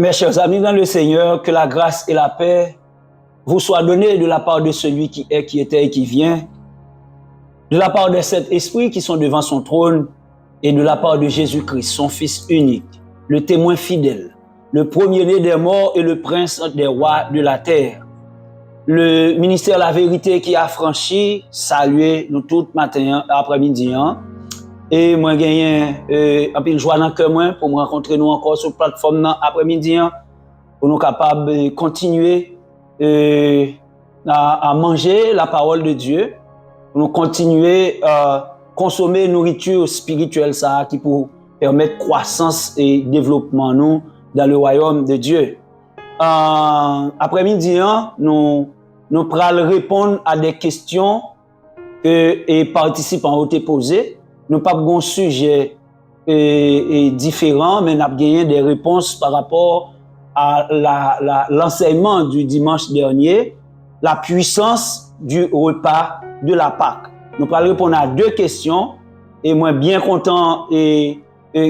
Mes chers amis dans le Seigneur, que la grâce et la paix vous soient données de la part de celui qui est, qui était et qui vient, de la part de cet esprit qui sont devant son trône et de la part de Jésus-Christ, son Fils unique, le témoin fidèle, le premier-né des morts et le prince des rois de la terre. Le ministère de la vérité qui a franchi, saluer nous tout matin, après-midi. Et moi, j'ai un peu de joie dans le cœur pour me rencontrer nous encore sur la plateforme après-midi pour nous capables de continuer à manger la parole de Dieu, pour nous continuer à consommer nourriture spirituelle ça, qui pour permettre croissance et développement nous dans le royaume de Dieu. Après-midi, nous allons répondre à des questions que les participants ont été posées. Nous n'avons pas de sujet différent, mais nous avons gagné des réponses par rapport à l'enseignement du dimanche dernier, la puissance du repas de la Pâque. Nous allons répondre à deux questions, et moi bien content et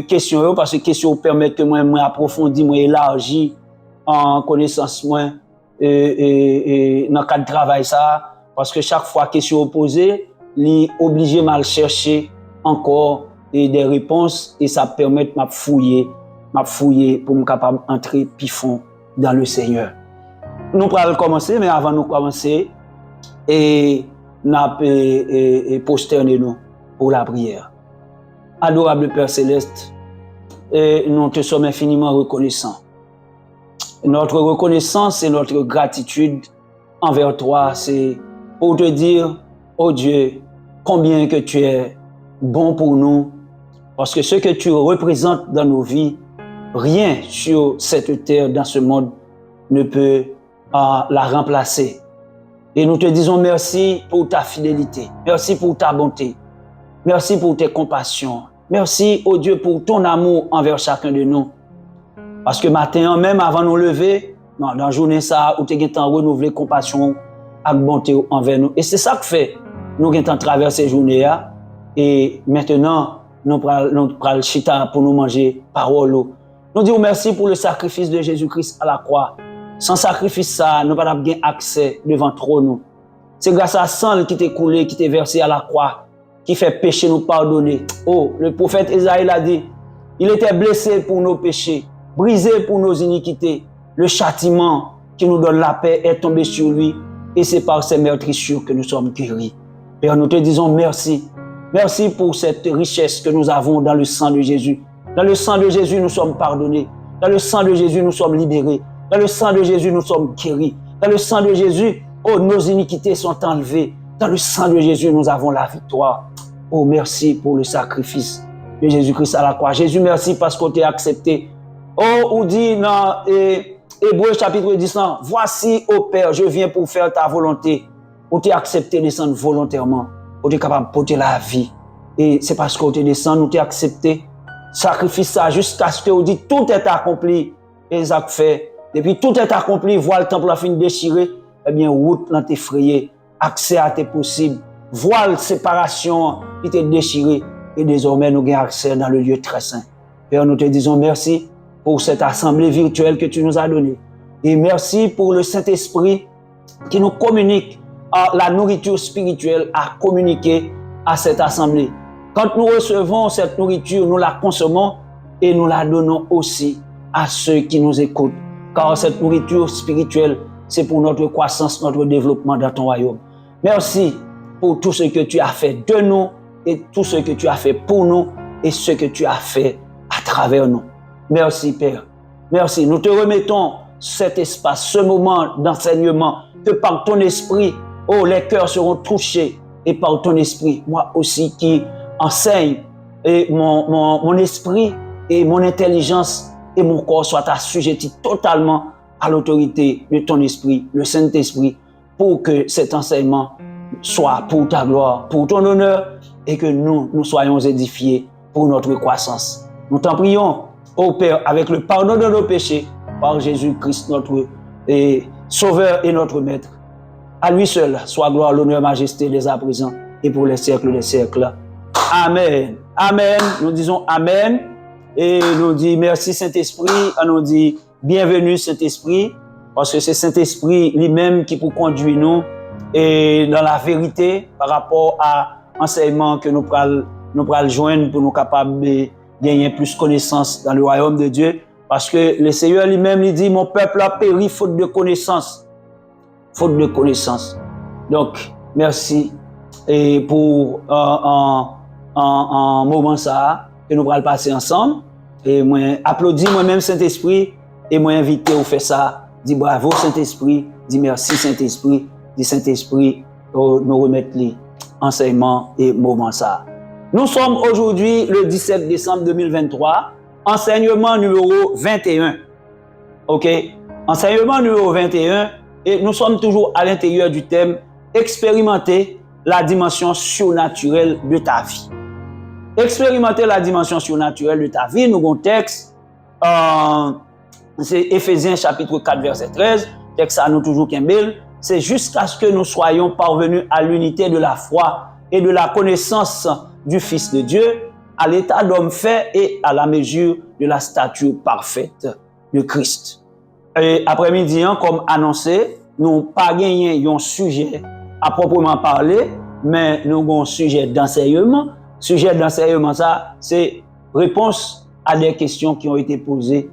questions parce que les questions permettent que moi approfondir, moi élargir en connaissance moi dans le cadre de travail ça, parce que chaque fois question posée, il est obligé de chercher encore des réponses et ça permet de fouiller pour me capable entrer pifon dans le Seigneur. Nous allons commencer, mais avant de commencer, et posterner nous pour la prière. Adorable Père Céleste, nous te sommes infiniment reconnaissants. Notre reconnaissance et notre gratitude envers toi, c'est pour te dire, oh Dieu, combien que tu es bon pour nous, parce que ce que tu représentes dans nos vies, rien sur cette terre, dans ce monde, ne peut la remplacer. Et nous te disons merci pour ta fidélité, merci pour ta bonté, merci pour tes compassions, merci, oh Dieu, pour ton amour envers chacun de nous. Parce que matin, même avant de nous lever, dans la journée, ça, où tu as renouvelé compassion et bonté envers nous. Et c'est ça que fait, nous avons traversé ces journées. Et maintenant, nous prenons chita pour nous manger parole. Nous disons merci pour le sacrifice de Jésus-Christ à la croix. Sans sacrifice, ça, nous n'avons pas accès devant trône. C'est grâce à sang qui t'est coulé, qui t'est versé à la croix, qui fait péché nous pardonner. Oh, le prophète Isaïe a dit, il était blessé pour nos péchés, brisé pour nos iniquités. Le châtiment qui nous donne la paix est tombé sur lui et c'est par ses meurtrissures que nous sommes guéris. Père, nous te disons merci. Merci pour cette richesse que nous avons dans le sang de Jésus. Dans le sang de Jésus, nous sommes pardonnés. Dans le sang de Jésus, nous sommes libérés. Dans le sang de Jésus, nous sommes guéris. Dans le sang de Jésus, oh, nos iniquités sont enlevées. Dans le sang de Jésus, nous avons la victoire. Oh, merci pour le sacrifice de Jésus-Christ à la croix. Jésus, merci parce qu'on t'a accepté. Oh, on dit dans Hébreux chapitre 10, voici, ô Père, je viens pour faire ta volonté. On t'a accepté de descendre volontairement. On est capable de porter la vie. Et c'est parce qu'on te descend, nous t'es accepté. Sacrifice ça jusqu'à ce que on dit tout est accompli. Et ça fait. Depuis tout est accompli, voile le temple a fini déchiré. Eh bien, route là t'es frayé. Accès à tes possible. Voile séparation qui t'est déchiré. Et désormais, nous avons accès dans le lieu très saint. Père, nous te disons merci pour cette assemblée virtuelle que tu nous as donnée. Et merci pour le Saint-Esprit qui nous communique la nourriture spirituelle à communiquer à cette assemblée. Quand nous recevons cette nourriture, nous la consommons et nous la donnons aussi à ceux qui nous écoutent. Car cette nourriture spirituelle, c'est pour notre croissance, notre développement dans ton royaume. Merci pour tout ce que tu as fait de nous et tout ce que tu as fait pour nous et ce que tu as fait à travers nous. Merci Père. Merci. Nous te remettons cet espace, ce moment d'enseignement, que par ton esprit, oh, les cœurs seront touchés et par ton esprit, moi aussi qui enseigne, et mon esprit et mon intelligence et mon corps soient assujettis totalement à l'autorité de ton esprit, le Saint-Esprit, pour que cet enseignement soit pour ta gloire, pour ton honneur et que nous soyons édifiés pour notre croissance. Nous t'en prions, ô Père, avec le pardon de nos péchés, par Jésus-Christ, notre Sauveur et notre Maître. À lui seul soit gloire, l'honneur, majesté dès à présent et pour les siècles des siècles. Amen. Amen. Nous disons Amen. Et nous disons merci Saint-Esprit. On nous dit bienvenue Saint-Esprit, parce que c'est Saint-Esprit lui-même qui peut conduire nous et dans la vérité par rapport à l'enseignement que nous prenons joindre pour nous capables de gagner plus de connaissances dans le royaume de Dieu. Parce que le Seigneur lui-même lui dit, mon peuple a péri faute de connaissance. Faute de connaissance. Donc, merci et pour un moment ça que nous allons passer ensemble. Et moi, applaudis moi-même Saint-Esprit et moi invité à faire ça. Dis bravo Saint-Esprit, dis merci Saint-Esprit, dis Saint-Esprit, nous remettre les enseignements et moments ça. Nous sommes aujourd'hui le 17 décembre 2023, enseignement numéro 21. OK? Enseignement numéro 21 et nous sommes toujours à l'intérieur du thème expérimenter la dimension surnaturelle de ta vie. Expérimenter la dimension surnaturelle de ta vie, nous avons un texte, c'est Éphésiens chapitre 4 verset 13, texte à nous toujours Kimbel, c'est jusqu'à ce que nous soyons parvenus à l'unité de la foi et de la connaissance du Fils de Dieu, à l'état d'homme fait et à la mesure de la stature parfaite de Christ. Et après-midi, comme annoncé, nous n'avons pas gagné un sujet à proprement parler, mais nous avons un sujet d'enseignement. Sujet d'enseignement, ça, c'est réponse à des questions qui ont été posées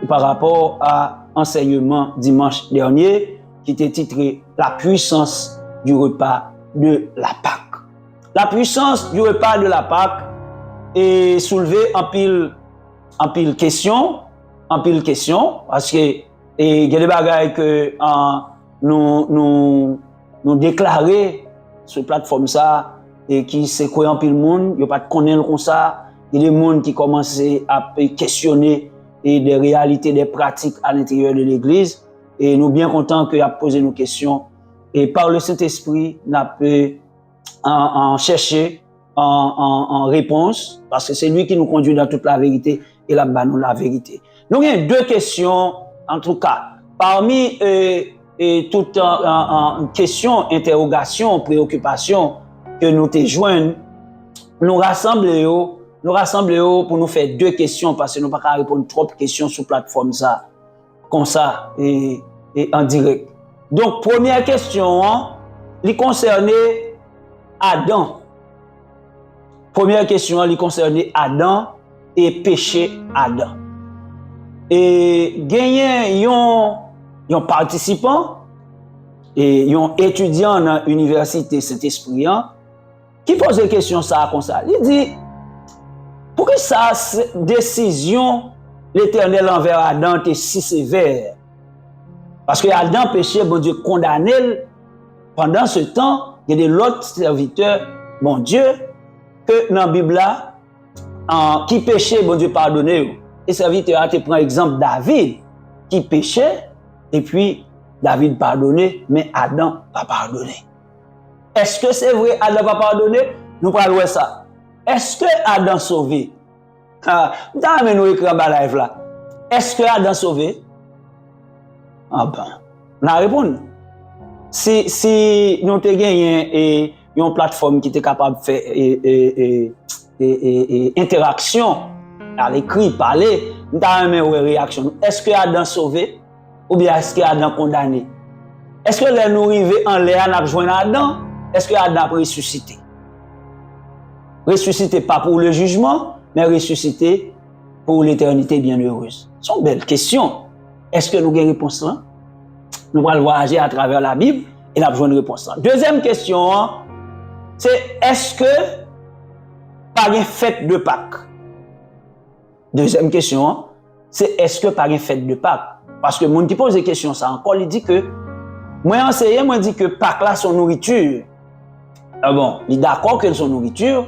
par rapport à enseignement dimanche dernier, qui était titré « La puissance du repas de la Pâque ». La puissance du repas de la Pâque est soulevée en pile question, parce que il y a des bagages que nous déclarer sur plateforme ça et qui c'est quoi en pile monde, il y a pas de connaître comme ça, il y a des monde qui commencent à questionner et des réalités, des pratiques à l'intérieur de l'église et nous bien contents qu'il a posé nos questions et par le Saint-Esprit n'a peut en chercher en réponse parce que c'est lui qui nous conduit dans toute la vérité et là-bas nous la vérité. Nous avons deux questions en tout cas parmi toute question, interrogation, préoccupation que nous te joignent, nous rassemblons pour nous faire deux questions parce que nous ne pouvons pas répondre trop de questions sur plateforme ça, comme ça et en direct. Donc première question, elle concerne Adam. Première question, elle concerne Adam et péché Adam. Et gagner un participant et un étudiant dans l'université Saint-Esprit qui pose des questions ça comme ça. Il dit pourquoi ça décision l'Éternel envers Adam était si sévère? Parce que Adam péché, bon Dieu condamné. Pendant ce temps, il y a de l'autre serviteur, bon Dieu, que dans la Bible là, qui péchait, bon Dieu pardonné. Et serviteur te prend exemple David qui péchait et puis David pardonné, mais Adam pas pardonné. Est-ce que c'est vrai Adam pas pardonné? Nous parlons de ça. Est-ce que Adam sauvé? Nous écrivons dans live là. Est-ce que Adam sauvé? Ah ben, la réponse. Si nous avons gagné une plateforme qui était capable de faire interaction, à l'écrit, parler, nous avons une réaction. Est-ce que Adam sauvé ou bien est-ce que Adam condamné? Est-ce que les nous arrivés en l'air, nous avons besoin d'Adam? Est-ce que Adam a ressuscité? Ressuscité pas pour le jugement, mais ressuscité pour l'éternité bienheureuse. Ce sont belles questions. Est-ce que nous avons une réponse là? Nous allons voyager à travers la Bible et nous avons besoin de réponse là. Deuxième question, c'est est-ce que par une fête de Pâques? Deuxième question, c'est est-ce que par une fête de Pâques? Parce que mon qui pose des questions ça encore, il dit que moi enseignant, moi dit que Pâques là son nourriture. Ah bon, il est d'accord que son nourriture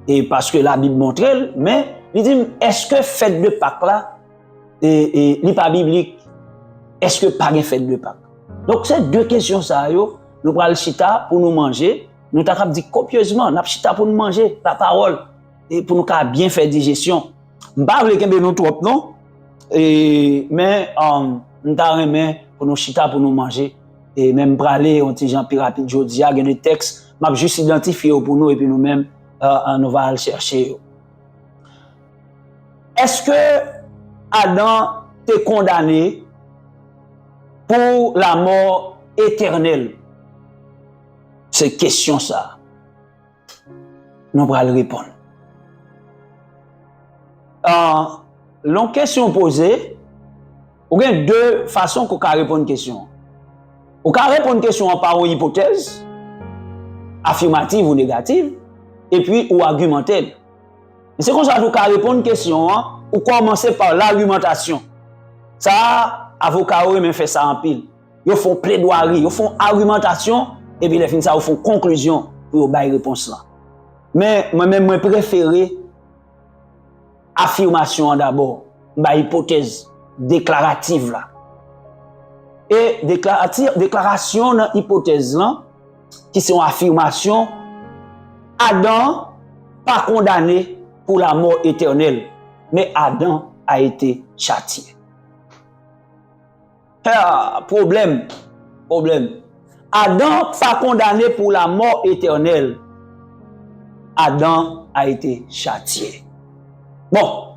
et parce que la Bible montre, mais il dit est-ce que fête de Pâques là n'est pas biblique? Est-ce que pas une fête de Pâques? Donc ces deux questions ça yo, nous prenons le chita pour nous manger, nous t'a dit copieusement, n'a chita pour nous manger la parole et pour nous bien faire digestion. M'pa vle kembe nous trop non mais nous t'a remet pour nous chita pour nous manger et même braler un petit Jean plus rapide jodi a gen des textes m'a juste identifier pour nous et puis nous même nous va aller chercher. Est-ce que Adam t'est condamné pour la mort éternelle? C'est question ça. Nous allons répondre. L'on question posée, il y a deux façons qu'on peut répondre à une question. On peut répondre à une question par une hypothèse, affirmative ou négative, et puis ou argumentaire. C'est comme ça qu'on peut répondre à une question, ou commencer par l'argumentation. Ça, avocat même fait ça en pile. Ils font plaidoirie, ils font argumentation, et puis les fins ça, ils font conclusion pour y réponse là. Mais moi-même, je préfère affirmation d'abord, hypothèse déclarative là. Et déclaration dans hypothèse là, qui sont affirmation, Adam pas condamné pour la mort éternelle, mais Adam a été châtié. Problème. Adam pas condamné pour la mort éternelle. Adam a été châtié. Bon,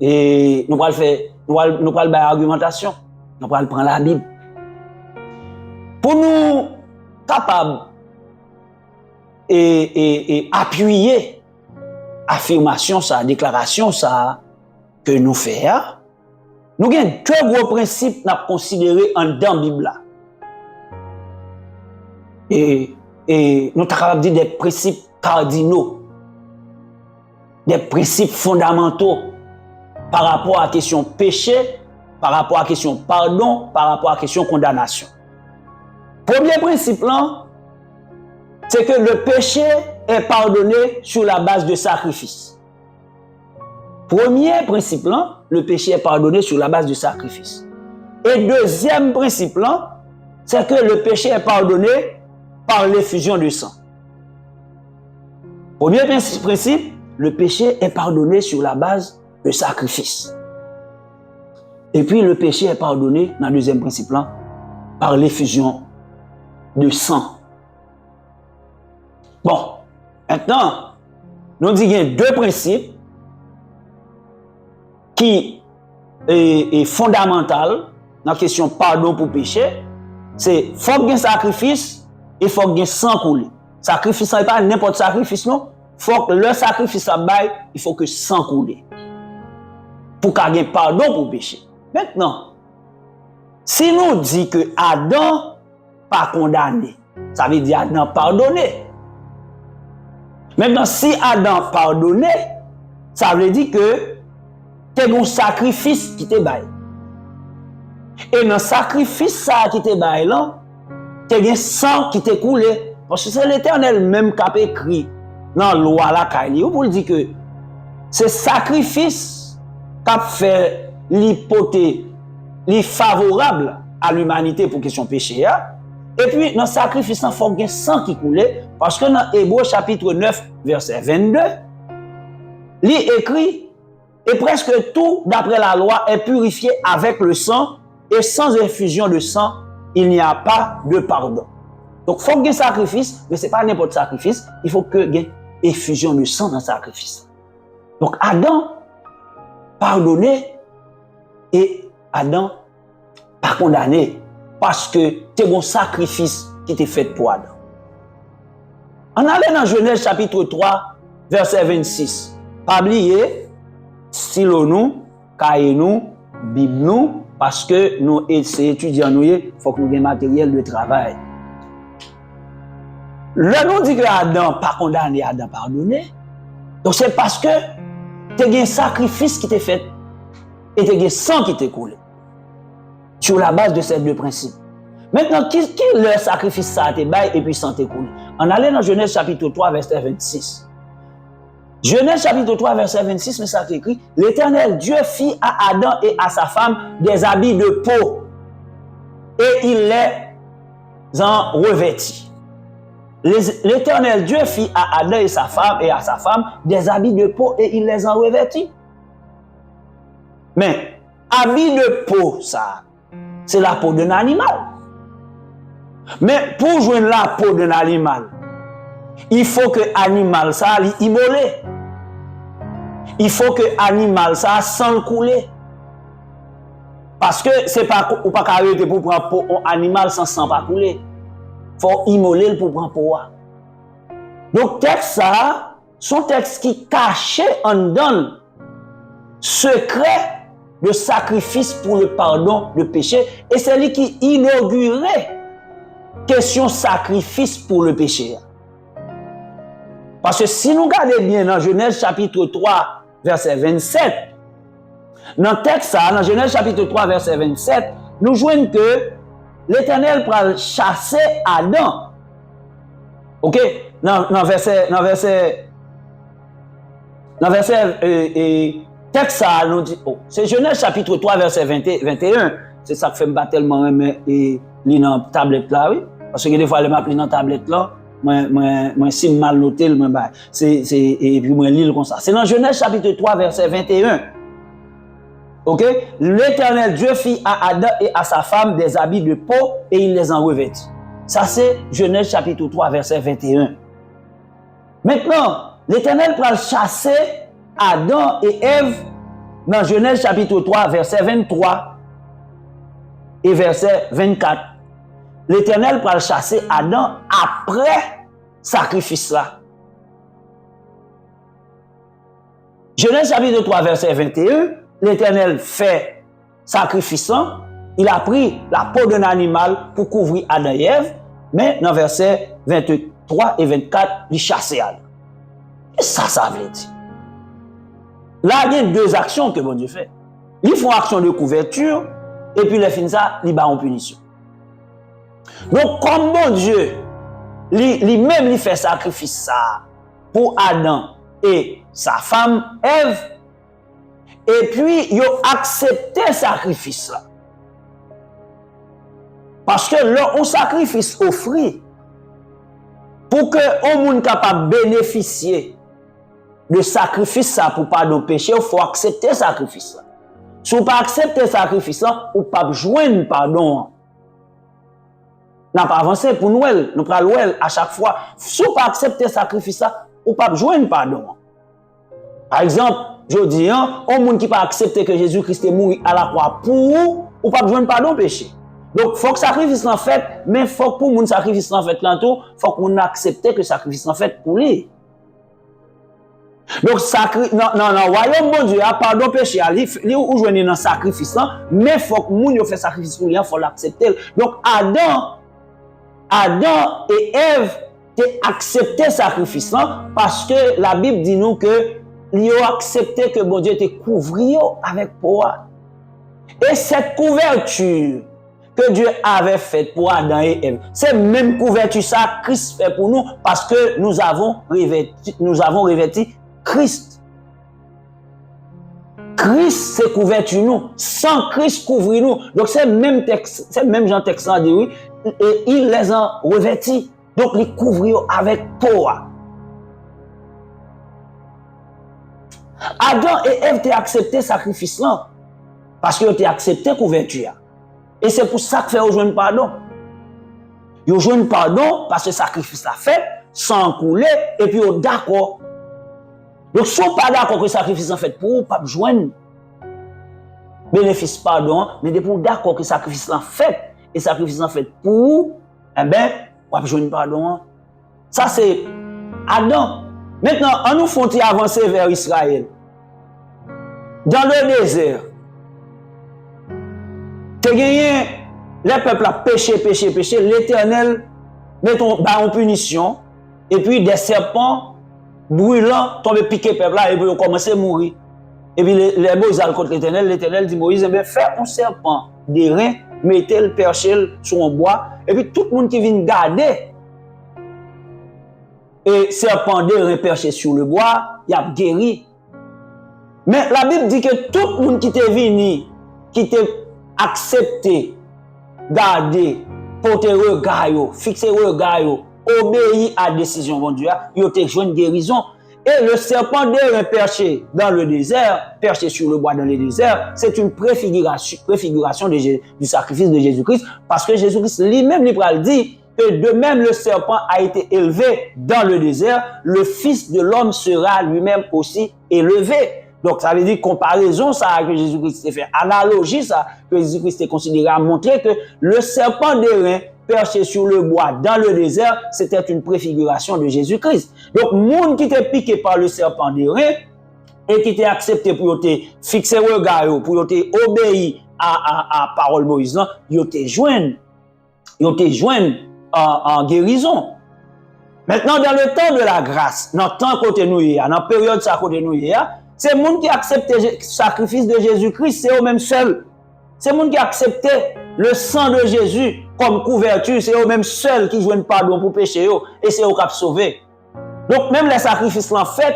et nous allons faire, nous allons faire argumentation, nous allons prendre la Bible. Pour nous capables et appuyer affirmation ça, déclaration ça que nous faisons, nous avons deux gros principes à considérer en dans la Bible. Et nous sommes capables de dire des principes cardinaux, des principes fondamentaux par rapport à la question péché, par rapport à la question pardon, par rapport à la question condamnation. Premier principe là, c'est que le péché est pardonné sur la base de sacrifice. Premier principe là, le péché est pardonné sur la base de sacrifice. Et deuxième principe là, c'est que le péché est pardonné par l'effusion de sang. Premier principe, le péché est pardonné sur la base de sacrifice. Et puis le péché est pardonné, dans le deuxième principe là, par l'effusion de sang. Bon, maintenant, nous disons qu'il y a deux principes qui est fondamental dans la question pardon pour péché. C'est qu'il faut qu'il y ait un sacrifice et il faut qu'il y ait un sang coulé. Sacrifice, ce n'est pas n'importe sacrifice, non. Faut que le sacrifice à bail, il faut que sang coule. Pour qu'il y ait pardon pour péché. Maintenant, si nous disons que Adam pas condamné, ça veut dire Adam pardonné. Maintenant, si Adam pardonné, ça veut dire que c'est un sacrifice qui te bail. Et dans le sacrifice qui te bail là, c'est un sang qui te coulé. Parce que c'est l'Éternel même qui a écrit dans la loi la Kaili, pour dire que ce sacrifice qui a fait l'hypothèse favorable à l'humanité pour question péché. Et puis, dans le sacrifice, il faut qu'il y ait un sang qui coule. Parce que dans Hébreux chapitre 9, verset 22, il écrit, et presque tout, d'après la loi, est purifié avec le sang, et sans effusion de sang, il n'y a pas de pardon. Donc, il faut qu'il y ait un sacrifice, mais ce n'est pas n'importe sacrifice, il faut qu'il y ait une effusion de sang dans le sacrifice. Donc, Adam, pardonné, et Adam, pas condamné, parce que c'est un sacrifice qui était fait pour Adam. On allait dans Genèse chapitre 3, verset 26. Pas oublier, stylo nous, cahier nous, Bible nous, parce que nous étudiants, il faut que nous ayons matériel de travail. Là, nous dit que Adam pas condamné, Adam pardonné. Donc c'est parce que tu as un sacrifice qui t'est fait et tu as un sang qui t'est coulé. Sur la base de ces deux principes. Maintenant, qui le sacrifice ça a été bail et puis sang t'est coulé? On allait dans Genèse chapitre 3, verset 26. Genèse chapitre 3, verset 26, mais ça est écrit, l'Éternel Dieu fit à Adam et à sa femme des habits de peau et il les en revêtit. L'Éternel Dieu fit à Adam et à sa femme des habits de peau et il les en revêtit. Mais, habits de peau, ça, c'est la peau d'un animal. Mais pour joindre la peau d'un animal, il faut que l'animal ça immolé. Il faut que l'animal ça sans le couler. Parce que c'est pas ou pas arrêter pour prendre un animal sans sang pas couler. Faut immoler pour prendre pour. Donc texte ça, son texte qui cachait en donne secret de sacrifice pour le pardon de péché et c'est lui qui inaugurait question sacrifice pour le péché. Parce que si nous regardons bien dans Genèse chapitre 3 verset 27, dans le texte ça, dans Genèse chapitre 3 verset 27, nous voyons que l'Éternel va chasser Adam. OK? Dans verset texte ça nous dit c'est Genèse chapitre 3 verset 21. C'est ça qui fait me battre tellement et li dans tablette là oui parce que des fois les m'appeler dans tablette là moi si mal noté moi bah c'est et puis moi lis comme ça. C'est dans Genèse chapitre 3 verset 21. OK? L'Éternel Dieu fit à Adam et à sa femme des habits de peau et il les en revêtit. Ça c'est Genèse chapitre 3 verset 21. Maintenant, l'Éternel va chasser Adam et Ève dans Genèse chapitre 3 verset 23 et verset 24. L'Éternel va chasser Adam après sacrifice là. Genèse chapitre 3 verset 21, l'Éternel fait sacrifice, il a pris la peau d'un animal pour couvrir Adam et Ève, mais dans verset 23 et 24, il chasse Adam. Et ça veut dire. Là, il y a deux actions que bon Dieu fait. Ils font action de couverture, et puis les fins ça, ils battent en punition. Donc, comme bon Dieu, lui-même, il fait sacrifice ça pour Adam et sa femme Ève, et puis, ils ont accepté le sacrifice là. Parce que là, on sacrifice offert pour que on monde capable bénéficier de sacrifice ça pour pardon péché, il faut accepter le sacrifice là. Si on pas accepter le sacrifice là, on pas joindre pardon. N'a pas avancé pour nous, nous prenons à chaque fois. Si on pas accepter le sacrifice là, on pas joindre pardon. Par exemple, je dis, on monde qui pas accepter que Jésus-Christ est mort à la croix pour vous, ou pas joindre pardon péché. Donc, il faut que le sacrifice soit fait, mais il faut que pour mon sacrifice soit fait là tout, il faut qu'on accepte que le sacrifice soit fait pour lui. Donc, dans le royaume bon Dieu, pardon péché, il ou joindre dans le sacrifice là, mais il faut que moun fait sacrifice pour lui, il faut l'accepter. Donc, Adam et Ève ont accepté le sacrifice là, parce que la Bible dit nous que ils ont accepté que bon Dieu te couvrit avec poids. Et cette couverture que Dieu avait faite pour Adam et Ève, c'est même couverture ça Christ fait pour nous parce que nous avons revêti Christ. Christ c'est couverture nous, sans Christ couvrir nous. Donc c'est même texte, c'est même Jean texte dit oui, et il les a revêtis. Donc ils couvrent avec poids. Adam et Ève ont accepté le sacrifice là parce qu'ils ont accepté la couverture. Et c'est pour ça que fait rejoindre pardon. Ils rejoignent pardon parce que le sacrifice l'a fait, sans couler, et puis ils d'accord. Donc, si on n'est pas d'accord que le sacrifice est fait pour vous, pas joindre bénéfice pardon, mais pour d'accord que le sacrifice l'a fait, et le sacrifice est fait pour vous, eh bien, on va joindre pardon. Ça, c'est Adam. Maintenant, on nous faut avancer vers Israël. Dans le désert, tu as gagné, le peuple a péché, l'Éternel met en punition, et puis des serpents brûlants tombent piquer le peuple là, et puis ils commencent à mourir. Et puis les Moïse contre l'Éternel dit Moïse, eh bien, fais un serpent d'airain, mettez le perché sur un bois, et puis tout le monde qui vient garder, et serpent d'airain perché sur le bois, il a guéri. Mais la Bible dit que tout le monde qui est venu, qui est accepté, gardé, porter regard, fixer regard, obéir à la décision de Dieu, il a été une guérison. Et le serpent d'airain perché dans le désert, perché sur le bois dans le désert, c'est une préfiguration du sacrifice de Jésus-Christ, parce que Jésus-Christ lui-même dit que de même le serpent a été élevé dans le désert, le Fils de l'homme sera lui-même aussi élevé. Donc, ça veut dire comparaison, ça, que Jésus-Christ a fait. Analogie, ça, que Jésus-Christ a considéré à montrer que le serpent d'airain perché sur le bois dans le désert, c'était une préfiguration de Jésus-Christ. Donc, monde qui était piqué par le serpent d'airain et qui était accepté pour te fixer le regard, pour te obéir à parole Moïse, il était joint en guérison. Maintenant, dans le temps de la grâce, dans le temps côté nous, dans la période ça côté nous, c'est les gens qui acceptent le sacrifice de Jésus-Christ, c'est eux-mêmes seuls. C'est les gens qui acceptent le sang de Jésus comme couverture, c'est eux-mêmes seuls qui jouent pardon pour péché, et c'est eux qui ont sauvé. Donc, même les sacrifices l'ont fait,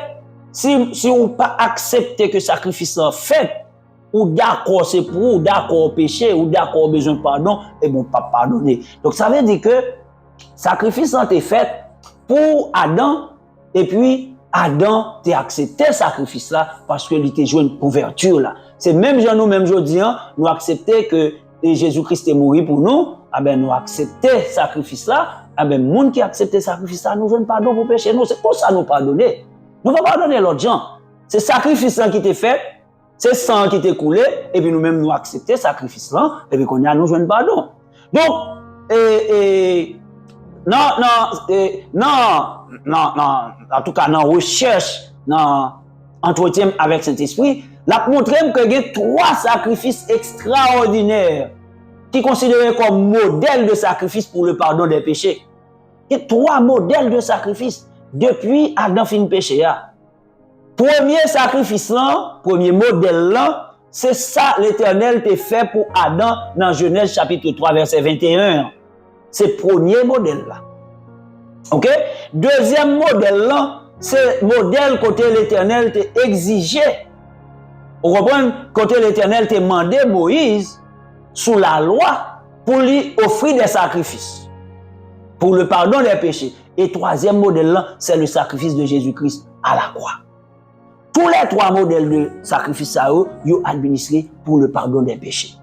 si on pas accepté que le sacrifice l'ont fait, ou d'accord c'est pour ou d'accord au péché, ou d'accord au besoin de pardon, et bon, pas pardonner. Donc, ça veut dire que le sacrifice a été fait pour Adam, et puis Adam a accepté le sacrifice là parce qu'il était joué une couverture là. C'est même gens nous, même aujourd'hui, nous accepter que Jésus-Christ est mort pour nous, ah ben nous accepter ce sacrifice là, ah ben les gens qui acceptent ce sacrifice là, nous jouons pardon pour péché, nous, c'est pour ça nous pardonner. Nous ne pouvons pas pardonner l'autre gens. C'est le sacrifice là qui était fait, c'est le sang qui était coulé, et puis nous-mêmes nous accepter ce sacrifice là, et puis qu'on a nous jouons pardon. Donc, non, en tout cas, dans la recherche, dans l'entretien avec Saint-Esprit, la montré qu'il y a 3 sacrifices extraordinaires qui sont considérés comme modèles de sacrifice pour le pardon des péchés. Il y a 3 modèles de sacrifice depuis Adam fin péché. Premier sacrifice là, premier modèle là, c'est ça l'Éternel t'a fait pour Adam dans Genèse chapitre 3 verset 21. C'est le premier modèle là. OK? Deuxième modèle là, c'est le modèle côté l'Éternel t'a exigé. Vous comprenez? Côté l'Éternel t'a demandé Moïse sous la loi pour lui offrir des sacrifices pour le pardon des péchés. Et troisième modèle là, c'est le sacrifice de Jésus-Christ à la croix. Tous les 3 modèles de sacrifice à eux, ils sont administrés pour le pardon des péchés.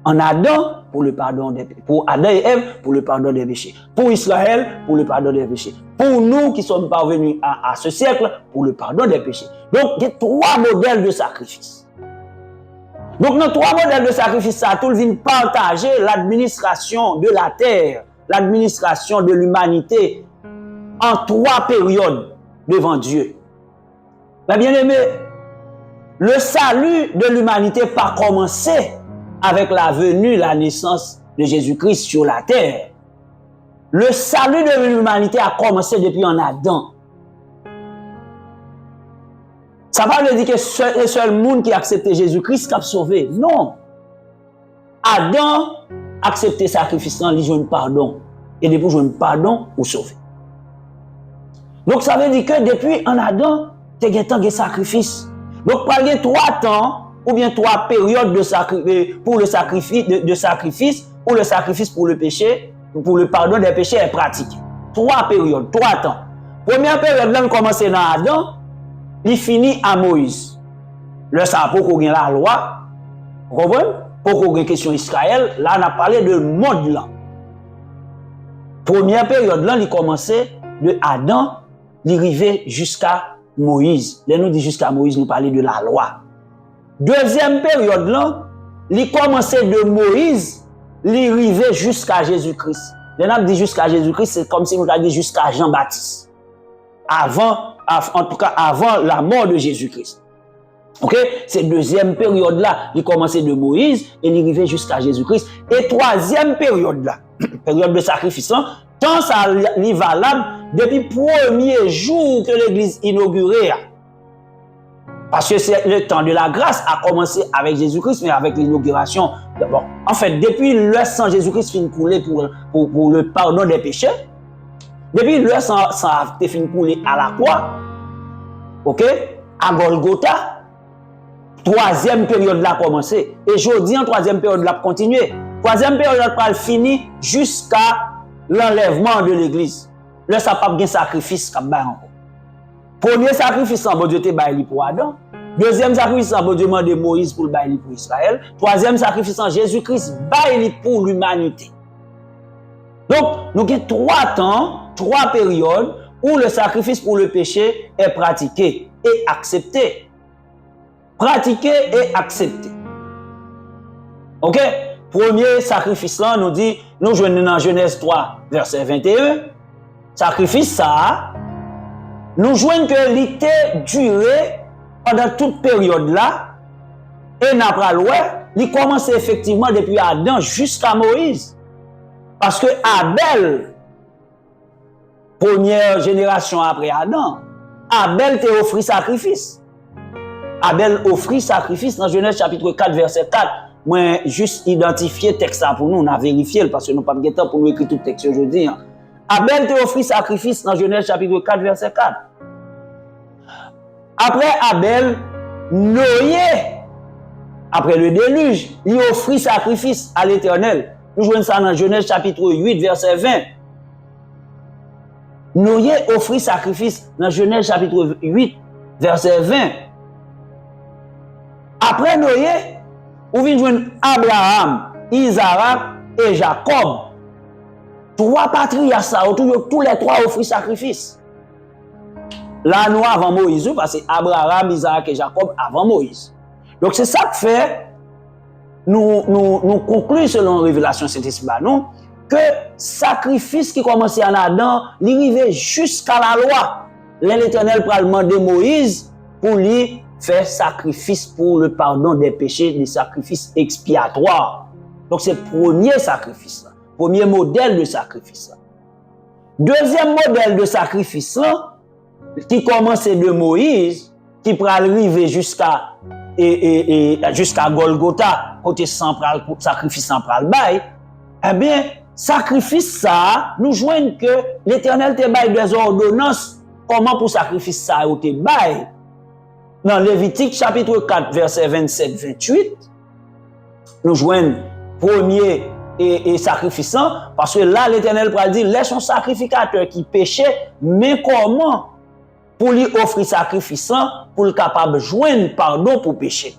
En Adam, pour le pardon des péchés. Pour Adam et Ève, pour le pardon des péchés. Pour Israël, pour le pardon des péchés. Pour nous qui sommes parvenus à ce siècle, pour le pardon des péchés. Donc, il y a 3 modèles de sacrifice. Donc, dans 3 modèles de sacrifice, ça tout vient partager l'administration de la terre, l'administration de l'humanité en 3 périodes devant Dieu. Mais bien aimé, le salut de l'humanité n'a pas commencé avec la venue, la naissance de Jésus-Christ sur la terre. Le salut de l'humanité a commencé depuis en Adam. Ça ne veut pas dire que le seul monde qui a accepté Jésus-Christ qui a sauvé. Non. Adam a accepté le sacrifice, il a eu pardon. Et depuis qu'il a eu pardon, il est sauvé. Donc ça veut dire que depuis en Adam, il y a un sacrifice. Donc il y a 3 temps, ou bien 3 périodes pour le sacrifice, ou le sacrifice pour le péché, pour le pardon des péchés est pratiqué. 3 périodes, 3 temps. Première période, là, on commence dans Adam, il finit à Moïse. Le ça pour qu'on ait la loi, vous comprenez? Pour qu'on ait question Israël, là, on a parlé de mode là. Première période, là, il commençait de Adam, il arrivait jusqu'à Moïse. Là, nous dit jusqu'à Moïse, nous parlait de la loi. Deuxième période, là, il commençait de Moïse, il arrivait jusqu'à Jésus-Christ. Là, nous dit jusqu'à Jésus-Christ, c'est comme si nous avions dit jusqu'à Jean-Baptiste. En tout cas, avant la mort de Jésus-Christ. Ok? Cette deuxième période-là, il commençait de Moïse et il arrivait jusqu'à Jésus-Christ. Et troisième période-là, période de sacrifice, tant ça est valable depuis le premier jour que l'Église inaugurée. Parce que c'est le temps de la grâce a commencé avec Jésus-Christ, mais avec l'inauguration. Bon, en fait, depuis le sang Jésus-Christ finit couler pour le pardon des péchés, depuis le sang a fini couler à la croix, ok, à Golgotha, troisième période là a commencé. Et je dis en troisième période là continuer. Troisième période là fini jusqu'à l'enlèvement de l'Église. Là, ça n'a pas de sacrifice comme ça encore. Premier sacrifice, bon Dieu te baillé pour Adam. Deuxième sacrifice, bon Dieu demandé Moïse pour le bailler pour Israël. Troisième sacrifice, Jésus-Christ baillé pour l'humanité. Donc, nous avons 3 temps, 3 périodes où le sacrifice pour le péché est pratiqué et accepté. pratiqué et accepté. OK? Premier sacrifice là, nous dit, nous jouons dans Genèse 3, verset 21. Sacrifice ça, nous jouons que l'été duré pendant toute période là, et n'a pas il commence effectivement depuis Adam jusqu'à Moïse. Parce que Abel, première génération après Adam, Abel t'a offert sacrifice. Abel offrit sacrifice dans Genèse chapitre 4, verset 4. Moi, juste identifier le texte pour nous, on a vérifié parce que nous n'avons pas de temps pour nous écrire tout le texte aujourd'hui. Abel t'a offert sacrifice dans Genèse chapitre 4, verset 4. Après Abel, Noé, après le déluge, il offrit sacrifice à l'Éternel. Nous jouons ça dans Genèse chapitre 8, verset 20. Noé offrit sacrifice dans Genèse chapitre 8, verset 20. Après Noé, vous venez jouer Abraham, Isaac et Jacob. Trois patriarches, tous les trois offrent sacrifice. Là, nous avant Moïse, parce que Abraham, Isaac et Jacob avant Moïse. Donc, c'est ça que fait, nous concluons selon la révélation Saint-Esprit, que sacrifice qui commençait en Adam, il arrivait jusqu'à la loi. L'Éternel pral demander Moïse pour lui faire sacrifice pour le pardon des péchés, des sacrifices expiatoires. Donc, c'est le premier sacrifice, là. Premier modèle de sacrifice. Là. Deuxième modèle de sacrifice, là, qui commençait de Moïse, qui pral arriver jusqu'à Golgotha, côté central, sacrifice central bail, eh bien, sacrifice ça, nous joignons que l'Éternel te bail des ordonnances, comment pour sacrifice ça te bail. Dans Lévitique chapitre 4, verset 27-28, nous joignons premier et sacrifiant, parce que là, l'Éternel pral dire, laisse un sacrificateur qui péchait, mais comment pour lui offrir sacrifice pour le capable joindre pardon pour pécher.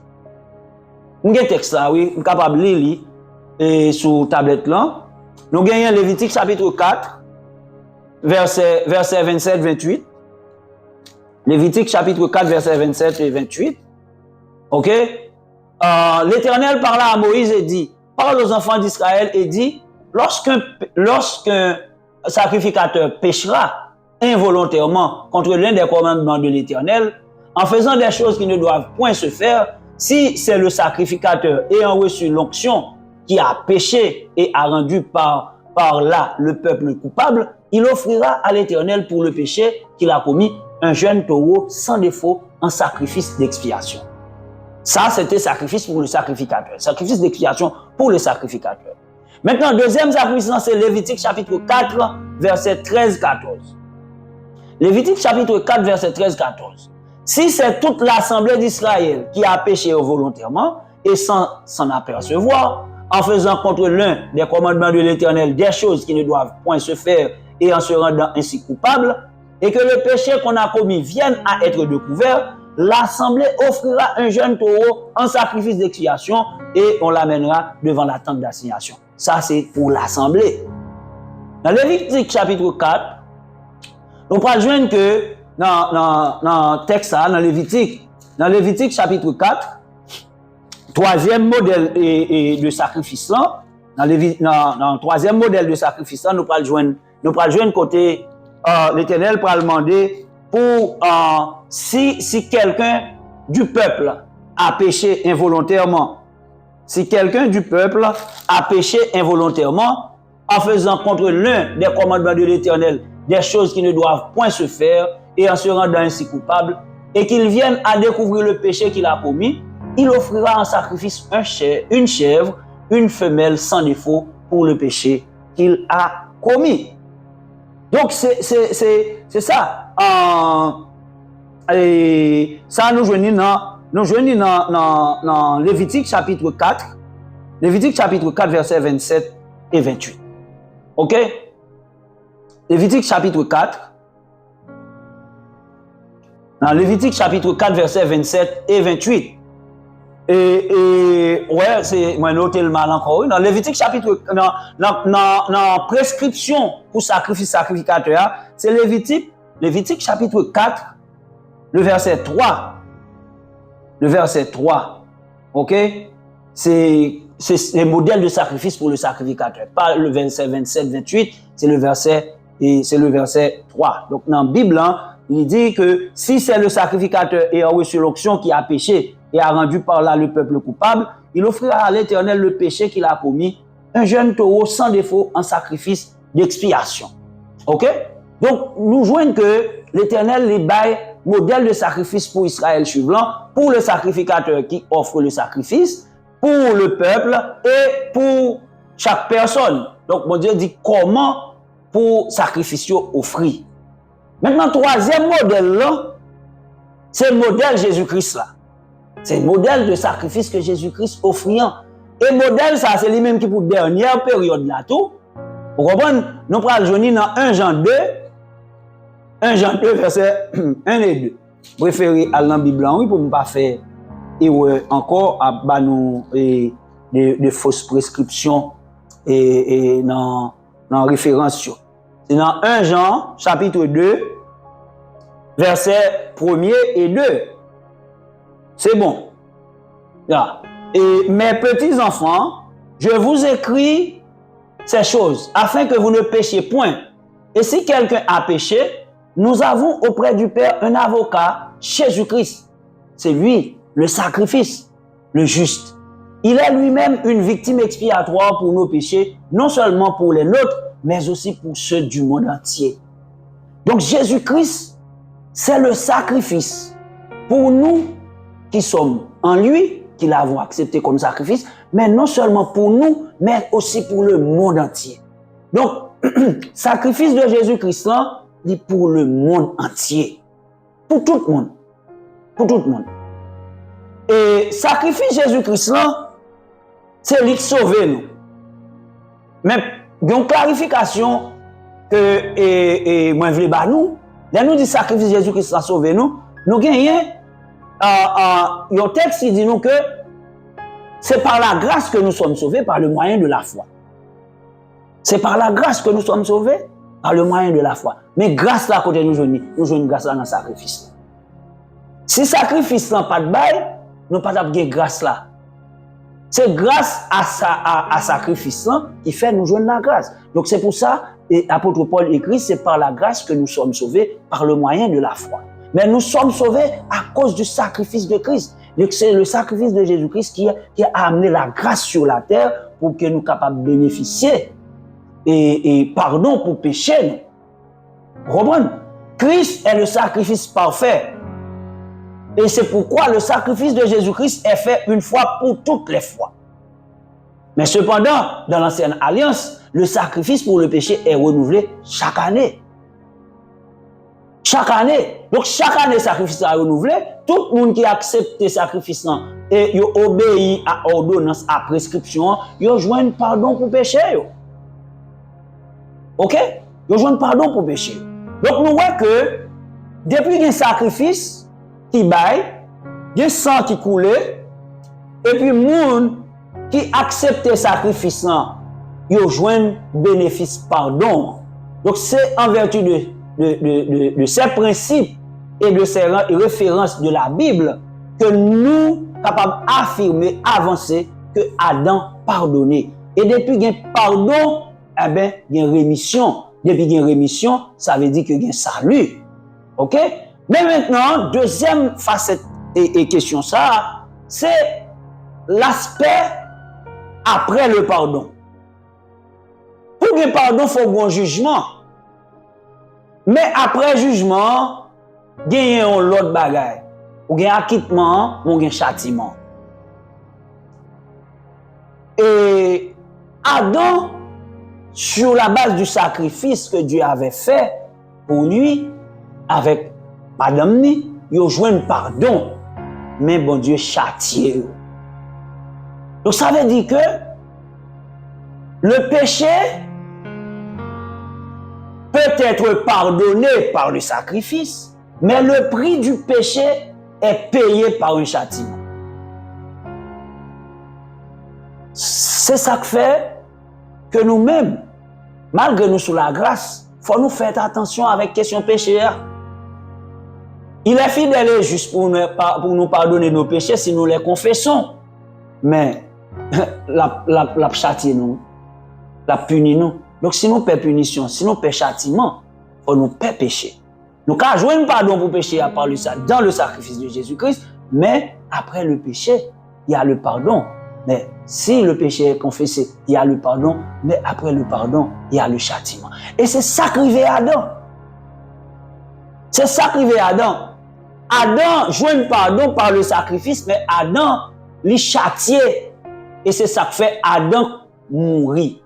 Nous avons un texte là, oui, nous capable de lire sur tablette là. Nous avons Lévitique chapitre 4, verset 27-28. Lévitique chapitre 4, verset 27 et 28. OK? L'Éternel parla à Moïse et dit, parle aux enfants d'Israël et dit, lorsqu'un sacrificateur péchera involontairement contre l'un des commandements de l'Éternel, en faisant des choses qui ne doivent point se faire, si c'est le sacrificateur ayant reçu l'onction qui a péché et a rendu par là le peuple coupable, il offrira à l'Éternel pour le péché qu'il a commis un jeune taureau sans défaut en sacrifice d'expiation. Ça, c'était sacrifice pour le sacrificateur. Sacrifice d'expiation pour le sacrificateur. Maintenant, deuxième sacrifice, c'est Lévitique chapitre 4, verset 13-14. Lévitique chapitre 4, verset 13-14. Si c'est toute l'assemblée d'Israël qui a péché volontairement et sans s'en apercevoir, en faisant contre l'un des commandements de l'Éternel des choses qui ne doivent point se faire et en se rendant ainsi coupable, et que le péché qu'on a commis vienne à être découvert, l'assemblée offrira un jeune taureau en sacrifice d'expiation et on l'amènera devant la tente d'assignation. Ça, c'est pour l'assemblée. Dans Lévitique chapitre 4, nous pourrons joindre que dans le texte, dans Lévitique chapitre 4, troisième modèle de sacrifice, dans le troisième modèle de sacrifice, nous pourrons joindre côté l'Éternel pourra demander pour si quelqu'un du peuple a péché involontairement, en faisant contre l'un des commandements de l'Éternel des choses qui ne doivent point se faire et en se rendant ainsi coupable, et qu'il vienne à découvrir le péché qu'il a commis, il offrira en sacrifice une chèvre, une femelle sans défaut pour le péché qu'il a commis. Donc, c'est ça. Et ça, nous joignons dans Lévitique chapitre 4. Lévitique chapitre 4, versets 27 et 28. OK? Lévitique chapitre 4. Dans Lévitique chapitre 4, versets 27 et 28. Ouais, c'est moi noté le mal encore. Dans Lévitique chapitre dans prescription pour sacrificateur, c'est Lévitique chapitre 4, le verset 3. le verset 3. OK? C'est le modèle de sacrifice pour le sacrificateur. Pas le verset 27, 28, c'est le verset 3. Donc, dans la Bible, hein, il dit que si c'est le sacrificateur ayant reçu l'onction qui a péché et a rendu par là le peuple coupable, il offrira à l'Éternel le péché qu'il a commis, un jeune taureau sans défaut en sacrifice d'expiation. OK? Donc, nous joignons que l'Éternel les baille modèle de sacrifice pour Israël suivant, pour le sacrificateur qui offre le sacrifice, pour le peuple et pour chaque personne. Donc, mon Dieu dit comment pour sacrifice offrir. Maintenant, troisième modèle là, c'est le modèle Jésus-Christ là. C'est le modèle de sacrifice que Jésus-Christ offriant. Et modèle ça, c'est lui-même qui pour dernière période là tout. Vous comprenez? Nous prenons journée dans 1 Jean 2, 1 Jean 2 verset 1 et 2. Préférez à la Bible oui pour ne pas faire encore à nous de fausses prescriptions et dans référence. C'est dans 1 Jean chapitre 2 verset 1er et 2. C'est bon. Là. Et mes petits enfants, je vous écris ces choses afin que vous ne péchiez point. Et si quelqu'un a péché, nous avons auprès du Père un avocat, Jésus-Christ. C'est lui, le sacrifice, le juste. Il est lui-même une victime expiatoire pour nos péchés, non seulement pour les nôtres, mais aussi pour ceux du monde entier. Donc Jésus-Christ, c'est le sacrifice pour nous qui sommes en lui, qui l'avons accepté comme sacrifice, mais non seulement pour nous, mais aussi pour le monde entier. Donc, sacrifice de Jésus-Christ, c'est pour le monde entier. Pour tout le monde. Pour tout le monde. Et sacrifice Jésus-Christ, c'est lui qui sauve nous. Mais, il y a une clarification que moi, je veux dire, nous dit sacrifice Jésus-Christ a sauvé nous, nous gagnons un texte qui dit nous que c'est par la grâce que nous sommes sauvés par le moyen de la foi. C'est par la grâce que nous sommes sauvés par le moyen de la foi. Mais grâce là, côté nous jouons grâce là dans le sacrifice. Si le sacrifice n'a pas de bail, nous pas de grâce là. C'est grâce à sacrifice là qui fait nous jouer la grâce. Donc c'est pour ça, l'apôtre Paul écrit, c'est par la grâce que nous sommes sauvés par le moyen de la foi. Mais nous sommes sauvés à cause du sacrifice de Christ. C'est le sacrifice de Jésus-Christ qui a amené la grâce sur la terre pour que nous soyons capables de bénéficier et pardon pour pécher. Comprenez? Christ est le sacrifice parfait. Et c'est pourquoi le sacrifice de Jésus-Christ est fait une fois pour toutes les fois. Mais cependant, dans l'ancienne alliance, le sacrifice pour le péché est renouvelé chaque année. Chaque année. Donc, chaque année, le sacrifice est renouvelé. Tout le monde qui accepte le sacrifice et qui obéit à l'ordonnance, à la prescription, il joint un pardon pour péché. OK? Il joint un pardon pour péché. Donc, nous voyons que depuis qu'il y a un sacrifice qui baille, il y a un sang qui coule, et puis le monde qui accepte le sacrifice, il joint un bénéfice pardon. Donc, c'est en vertu de ces principes et de ces références de la Bible que nous sommes capables d'affirmer, avancer, que Adam pardonné. Et depuis qu'il y a pardon, eh bien, il y a rémission. Depuis qu'il y a rémission, ça veut dire qu'il y a salut. OK? Mais maintenant, deuxième facette et question ça, c'est l'aspect après le pardon. Pour qu'il y ait pardon, il faut un jugement. Mais après jugement, il y a l'autre bagaille. Ou il y a acquittement, ou il y a châtiment. Et Adam, sur la base du sacrifice que Dieu avait fait pour lui, avec Madame Ni, il a joué un pardon. Mais bon Dieu châtié. Donc ça veut dire que le péché peut être pardonné par le sacrifice, mais le prix du péché est payé par un châtiment. C'est ça qui fait que nous-mêmes, malgré nous sous la grâce, il faut nous faire attention avec la question péché. Il est fidèle et juste pour nous pardonner nos péchés si nous les confessons. Mais la châtie nous, la punit nous. Donc si nous paie punition, si nous paie châtiment, il faut nous paie péché. Nous avons joué un pardon pour péché à part ça dans le sacrifice de Jésus-Christ, mais après le péché, il y a le pardon. Mais si le péché est confessé, il y a le pardon, mais après le pardon, il y a le châtiment. Et c'est ça qu'arrive à Adam. C'est ça qu'arrive à Adam. Adam joue un pardon par le sacrifice, mais Adam l'y châtié. Et c'est ça que fait Adam mourir.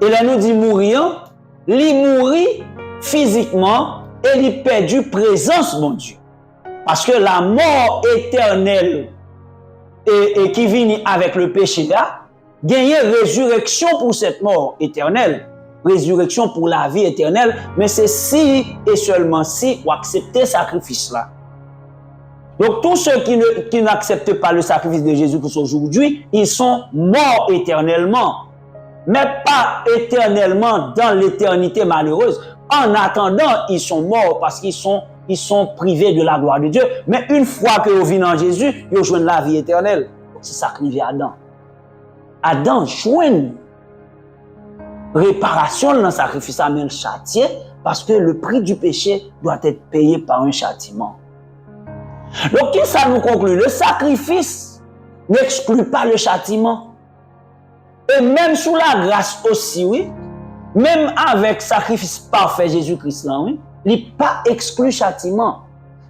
Et là, nous dit mourir, il mourit physiquement et il perdu présence, mon Dieu. Parce que la mort éternelle et qui vient avec le péché là, gagne résurrection pour cette mort éternelle, résurrection pour la vie éternelle, mais c'est si et seulement si vous acceptez ce sacrifice là. Donc tous ceux qui n'acceptent pas le sacrifice de Jésus-Christ aujourd'hui, ils sont morts éternellement, mais pas éternellement dans l'éternité malheureuse. En attendant, ils sont morts parce qu'ils sont privés de la gloire de Dieu. Mais une fois que vous venez en Jésus, ils joignent la vie éternelle. C'est ça qui vient Adam. Adam joigne réparation dans le sacrifice à le châtier parce que le prix du péché doit être payé par un châtiment. Donc, qui ça nous conclut? Le sacrifice n'exclut pas le châtiment. Et même sous la grâce aussi, oui, même avec sacrifice parfait Jésus-Christ, là, oui, il n'est pas exclu châtiment.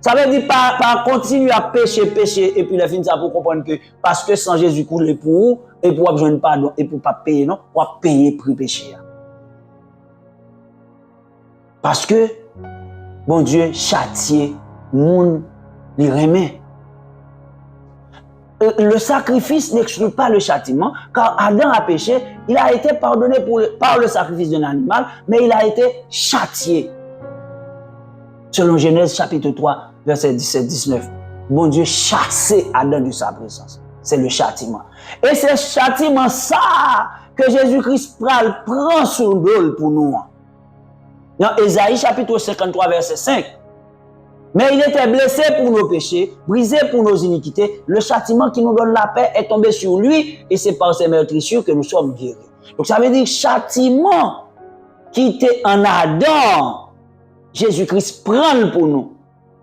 Ça veut dire pas continuer à pécher, et puis la fin ça pour comprendre que parce que sans Jésus coule pour vous, et pour besoin de pardon, et pour pas payer, non, pour payer pour pécher. Parce que, bon Dieu, châtier, moun, il remet. Le sacrifice n'exclut pas le châtiment, car Adam a péché, il a été pardonné par le sacrifice d'un animal, mais il a été châtié. Selon Genèse chapitre 3, verset 17-19, bon Dieu chassé Adam de sa présence. C'est le châtiment. Et c'est le châtiment ça que Jésus-Christ prend sur le dos pour nous. Dans Ésaïe chapitre 53, verset 5, mais il était blessé pour nos péchés, brisé pour nos iniquités. Le châtiment qui nous donne la paix est tombé sur lui et c'est par ses meurtrissures que nous sommes guéris. Donc ça veut dire châtiment qui était en Adam, Jésus-Christ prend pour nous.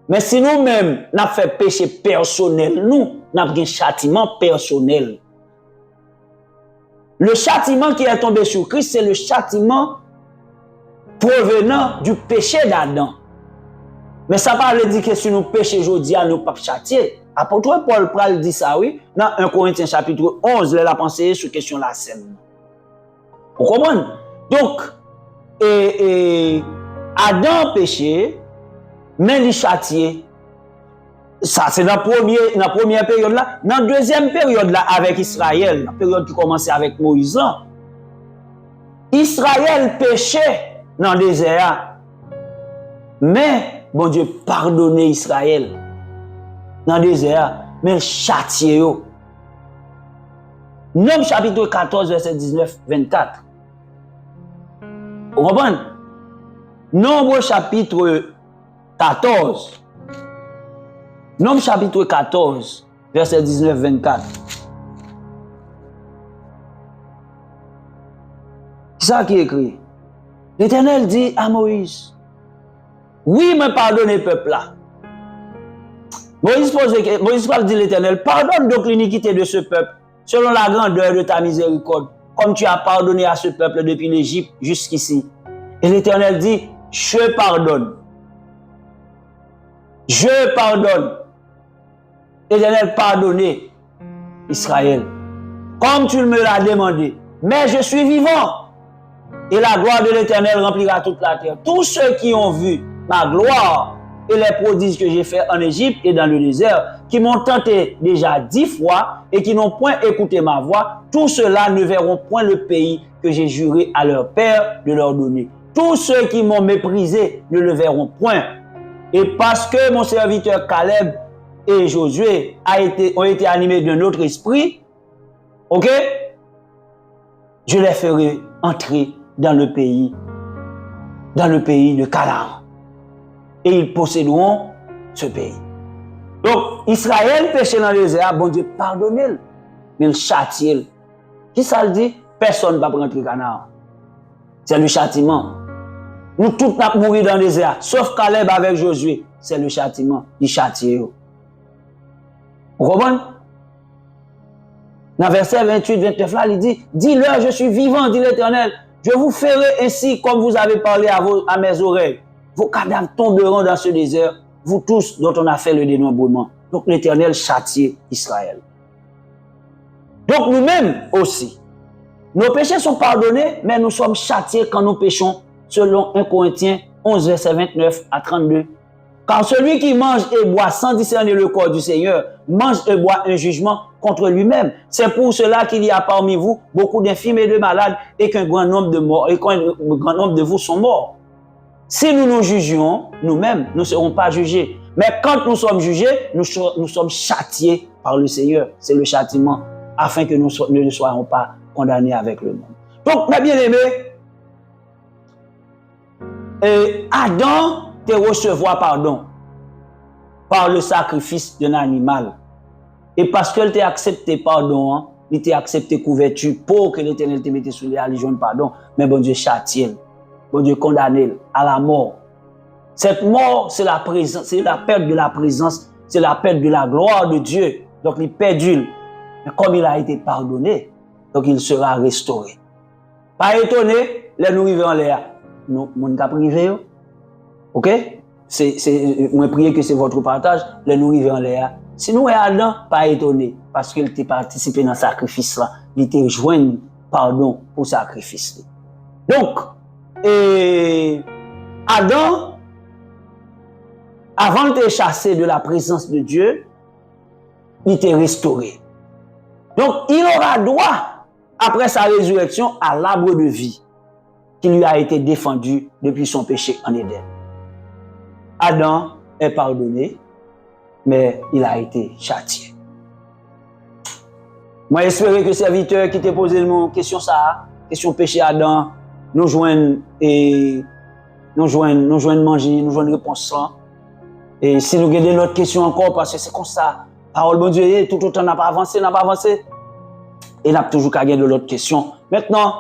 Mais si nous-mêmes, nous avons fait péché personnel, nous avons un châtiment personnel. Le châtiment qui est tombé sur Christ, c'est le châtiment provenant du péché d'Adam. Mais ça ne veut pas dire que si nous péchons aujourd'hui, nous ne pouvons pas châtier. Apôtre Paul Pral dit ça, oui, dans 1 Corinthiens chapitre 11, il a pensé sur la question de la scène. Vous comprenez? Donc, Adam péché, mais il châtié. Ça, c'est dans la première période là. Dans la deuxième période là, avec Israël, la période qui commençait avec Moïse, là, Israël péchait dans le désert. Mais, bon Dieu, pardonnez Israël dans le désert, mais il châtié. Nombre chapitre 14, verset 19-24. Vous comprenez? Nombre chapitre 14. Nombre chapitre 14, verset 19-24. C'est ça qui est écrit. L'Éternel dit à Moïse, oui, mais pardonnez le peuple là. Moïse dit l'Éternel, pardonne donc l'iniquité de ce peuple, selon la grandeur de ta miséricorde, comme tu as pardonné à ce peuple depuis l'Égypte jusqu'ici. Et l'Éternel dit, je pardonne. Je pardonne. L'Éternel pardonnez Israël, comme tu me l'as demandé. Mais je suis vivant, et la gloire de l'Éternel remplira toute la terre. Tous ceux qui ont vu ma gloire et les prodiges que j'ai fait en Égypte et dans le désert, qui m'ont tenté déjà 10 fois et qui n'ont point écouté ma voix, tous ceux-là ne verront point le pays que j'ai juré à leur père de leur donner. Tous ceux qui m'ont méprisé ne le verront point. Et parce que mon serviteur Caleb et Josué ont été animés d'un autre esprit, ok? Je les ferai entrer dans le pays de Canaan. et ils posséderont ce pays. Donc, Israël péché dans le désert, bon Dieu pardonne, mais il châtie. Qui ça le dit? Personne ne va prendre le canard. C'est le châtiment. Nous tous nous mourir dans le désert, sauf Caleb avec Josué. C'est le châtiment. Il châtie. Vous comprenez? Dans verset 28-29 là, il dit, dis-leur, je suis vivant, dit l'Éternel. Je vous ferai ainsi comme vous avez parlé à mes oreilles. Vos cadavres tomberont dans ce désert, vous tous dont on a fait le dénombrement. Donc l'Éternel châtie Israël. Donc nous-mêmes aussi, nos péchés sont pardonnés, mais nous sommes châtiés quand nous péchons, selon 1 Corinthiens 11, verset 29 à 32. Car celui qui mange et boit sans discerner le corps du Seigneur, mange et boit un jugement contre lui-même. C'est pour cela qu'il y a parmi vous beaucoup d'infirmes et de malades, et qu'un grand nombre de morts, et qu'un grand nombre de vous sont morts. Si nous nous jugions nous-mêmes, nous ne serons pas jugés. Mais quand nous sommes jugés, nous sommes châtiés par le Seigneur. C'est le châtiment, afin que nous ne soyons pas condamnés avec le monde. Donc, mes bien-aimés, Adam te recevoir pardon par le sacrifice d'un animal. Et parce qu'elle t'a accepté pardon, il t'a accepté couverture pour que l'Éternel te mette sous les allégeons de pardon. Mais bon Dieu châtie, bon Dieu condamne à la mort. Cette mort, c'est la présence, c'est la perte de la présence, c'est la perte de la gloire de Dieu. Donc il perdule. Mais comme il a été pardonné, donc il sera restauré. Pas étonné, les nous arrivons en l'air. Nous, mon cas privé, ok? Moi prier que c'est votre partage, les nous arrivons en l'air. Si nous sommes Adam, pas étonné, parce qu'il t'a participé dans le sacrifice là, il t'a joint pardon pour le sacrifice. Donc, Adam, avant de te chasser de la présence de Dieu, il t'est restauré. Donc, il aura droit, après sa résurrection, à l'arbre de vie qui lui a été défendu depuis son péché en Éden. Adam est pardonné, mais il a été châtié. Moi, j'espère que le serviteur qui t'a posé une question, question péché Adam, nous joignent manger, nous joignent réponse ça. Et si nous avons d'autres questions encore, parce que c'est comme ça, parole bon Dieu, tout autant n'a pas avancé, et n'a toujours qu'à gagner de l'autre question. Maintenant,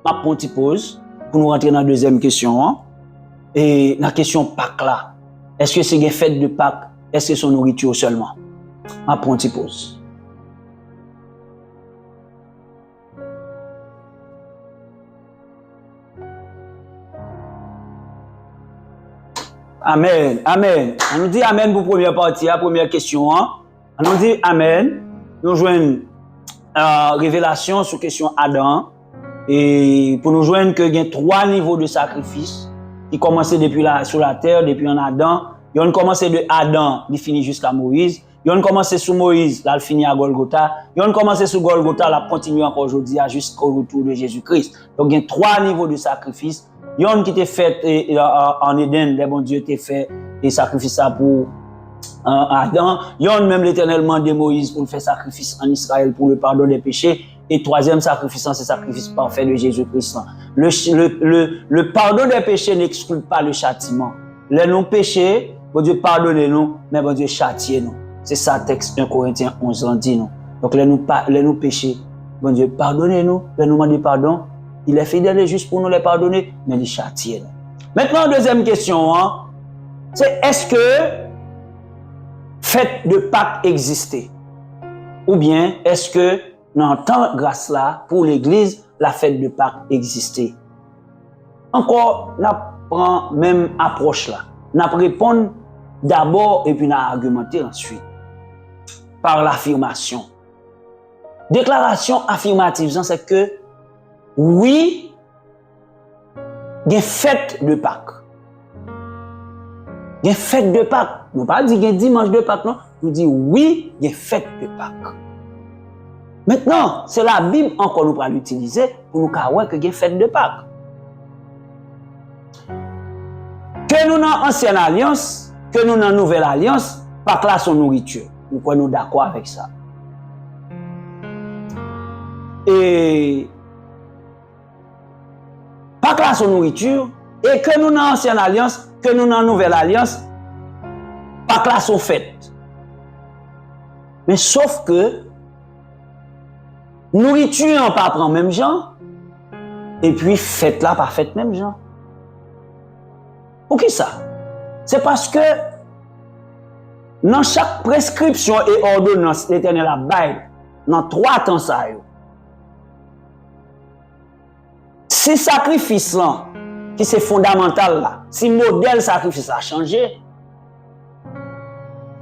ma petite pause pour nous rentrer dans la deuxième question. Et la question Pâques là, est-ce que c'est une fête de Pâques? Est-ce que c'est son nourriture seulement? Ma petite pause. Amen, amen. On nous dit amen pour la première partie, la première question. On nous dit amen. Nous joignons révélation sur la question Adam. Et pour nous joindre qu'il y a 3 niveaux de sacrifice qui commençaient depuis sur la terre, depuis en Adam. Ils ont commencé de Adam, ils finissent jusqu'à Moïse. Ils ont commencé sous Moïse, là, ils finissent à Golgotha. Ils ont commencé sous Golgotha, là, continuent encore aujourd'hui jusqu'au retour de Jésus-Christ. Donc, il y a 3 niveaux de sacrifice. Il y en a qui étaient faits en Éden, les bons dieux étaient fait des sacrifices pour Adam. Il y en a même l'éternellement de Moïse pour faire sacrifice en Israël pour le pardon des péchés. Et 3e sacrifice, c'est le sacrifice parfait de Jésus-Christ. Le pardon des péchés n'exclut pas le châtiment. Les non-péchés, bon Dieu pardonnez-nous, mais bon Dieu châtiez-nous. C'est ça le texte 1 Corinthiens 11 dit nous. Donc les nous péchés, bon Dieu pardonnez-nous, les nous demandez pardon. Il est fidèle et juste pour nous les pardonner, mais il châtie. Maintenant, deuxième question, c'est est-ce que fête de Pâques existait? Ou bien est-ce que dans le temps grâce là, pour l'Église, la fête de Pâques existait? Encore, on prend même approche là. On répond d'abord et puis on argumenter ensuite. Par l'affirmation. Déclaration affirmative, c'est que oui, il y a une fête de Pâques. Il y a une fête de Pâques. Nous ne pas dire qu'il y a un dimanche de Pâques, non. Nous disons oui, il y a une fête de Pâques. Maintenant, c'est la Bible encore nous va l'utiliser pour nous dire qu'il y a une fête de Pâques. Que nous dans l'ancienne alliance, que nous dans la nouvelle alliance, Pâques là son nourriture. Nous sommes d'accord avec ça. Et Pâques là son nourriture, et que nous dans l'ancienne alliance, que nous dans la nouvelle alliance, Pâques là sont fêtes. Mais sauf que nourriture on pas prend même gens et puis fête là pas fête même gens. Pour qui ça? C'est parce que dans chaque prescription et ordonnance l'Éternel a bail dans 3 temps ça yo. Si sacrifice là qui c'est fondamental là, si modèle sacrifice a changé,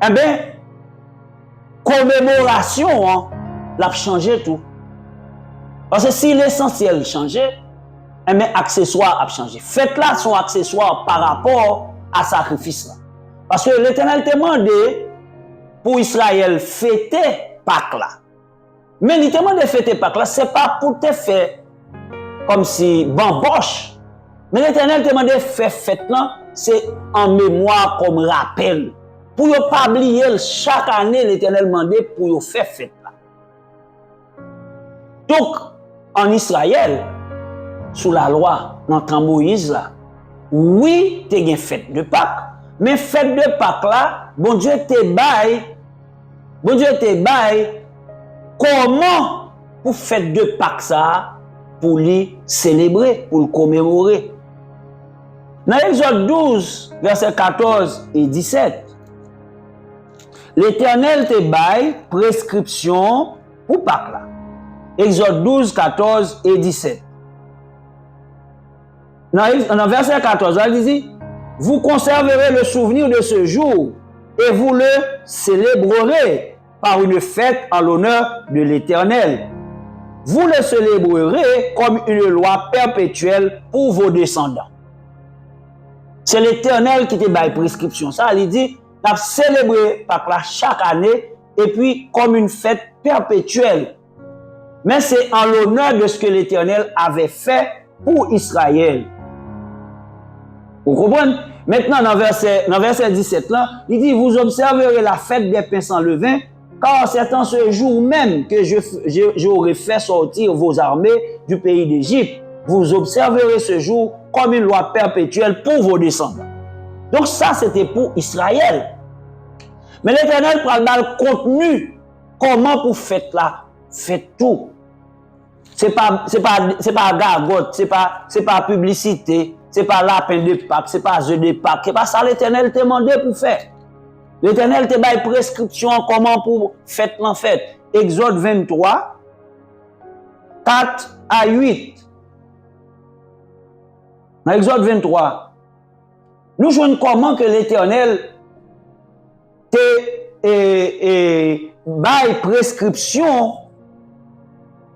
eh bien commémoration hein, l'a changé tout. Parce que si l'essentiel changeait, eh bien accessoire a changé. Faites là son accessoire par rapport à sacrifice là. Parce que l'Éternel t'a demandé pour Israël fêter Pâques là. Mais il t'a demandé fêter Pâques là, c'est pas pour te faire comme si bamboche. Mais l'Éternel t'a demandé faire fête là, c'est en mémoire comme rappel. Pour ne pas oublier chaque année l'Éternel demandé pour faire fête là. Donc en Israël, sous la loi, dans le temps Moïse là, oui, tu as une fête de Pâques, mais fête de Pâques là, bon Dieu te bail, comment pour fête de Pâques ça, pour les célébrer, pour le commémorer. Dans Exode 12, versets 14 et 17, l'Éternel te bail prescription pour Pâques là. Exode 12, 14 et 17. Dans verset 14, il dit, vous conserverez le souvenir de ce jour et vous le célébrerez par une fête en l'honneur de l'Éternel. Vous le célébrerez comme une loi perpétuelle pour vos descendants. C'est l'Éternel qui te baille prescription. Ça, il dit, tu as célébré Pâques là chaque année et puis comme une fête perpétuelle. Mais c'est en l'honneur de ce que l'Éternel avait fait pour Israël. Vous comprenez? Maintenant, dans verset 17, là, il dit, vous observerez la fête des pains sans levain, car c'est en ce jour même que j'aurai fait sortir vos armées du pays d'Égypte. Vous observerez ce jour comme une loi perpétuelle pour vos descendants. Donc ça, c'était pour Israël. Mais l'Éternel prend dans le contenu, comment pour fête là? Faites tout. C'est pas gargote, c'est pas publicité, c'est pas lapin de Pâques, c'est pas œuf de Pâques, c'est pas ça l'Éternel t'a demandé pour faire. L'Éternel t'a donné prescription comment pour fête en fête. Exode 23, 4 à 8. Dans Exode 23, nous jouons comment que l'Éternel t'a donné prescription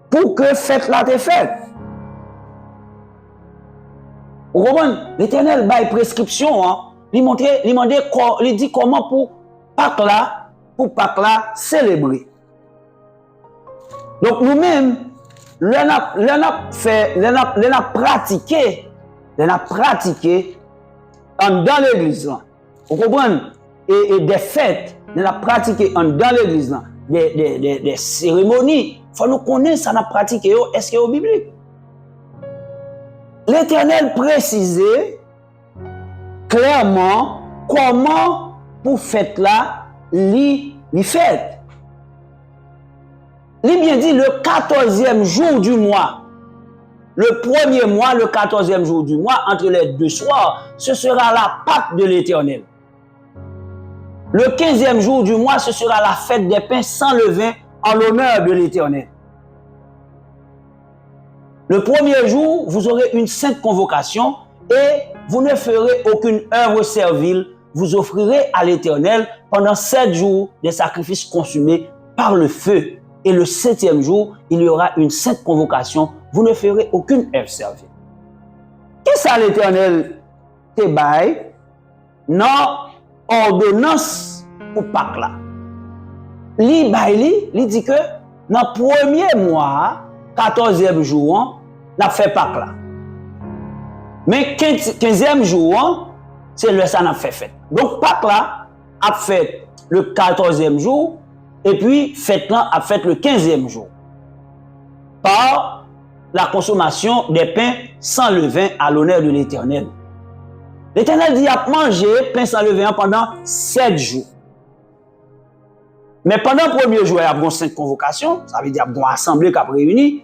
pour que fête là te faite. Vous comprenez? L'Éternel baille prescription, hein. Il dit comment pour Pâques là célébrer. Donc nous-mêmes, l'on a pratiqué dans l'église là. Vous comprenez? Et des fêtes, l'on a pratiqué dans l'église là, des cérémonies. Il faut nous connaître ça, nous pratiqué, est-ce qu'il y a au biblique? L'Éternel précisait clairement comment pour fête là, li fête. Il bien dit le 14e jour du mois, le premier mois, le 14e jour du mois, entre les deux soirs, ce sera la Pâque de l'Éternel. Le 15e jour du mois, ce sera la fête des pains sans levain en l'honneur de l'Éternel. Le premier jour, vous aurez une sainte convocation et vous ne ferez aucune œuvre servile. Vous offrirez à l'Éternel pendant 7 jours des sacrifices consumés par le feu. Et le 7e jour, il y aura une sainte convocation. Vous ne ferez aucune œuvre servile. Qu'est-ce que l'Éternel te baille? Non, ordonnance pour Pâques là. Il dit que dans le premier mois, 14e jour, on a fait Pâques là. Mais 15e jour, c'est le ça n'a fait fête. Donc Pâques là a fait le 14e jour et puis fête là a fait le 15e jour. Par la consommation des pains sans levain à l'honneur de l'Éternel. L'Éternel dit, il a mangé pain sans levain pendant 7 jours. Mais pendant le premier jour, il y a 5 convocations, ça veut dire qu'il y a une assemblée qui a réuni.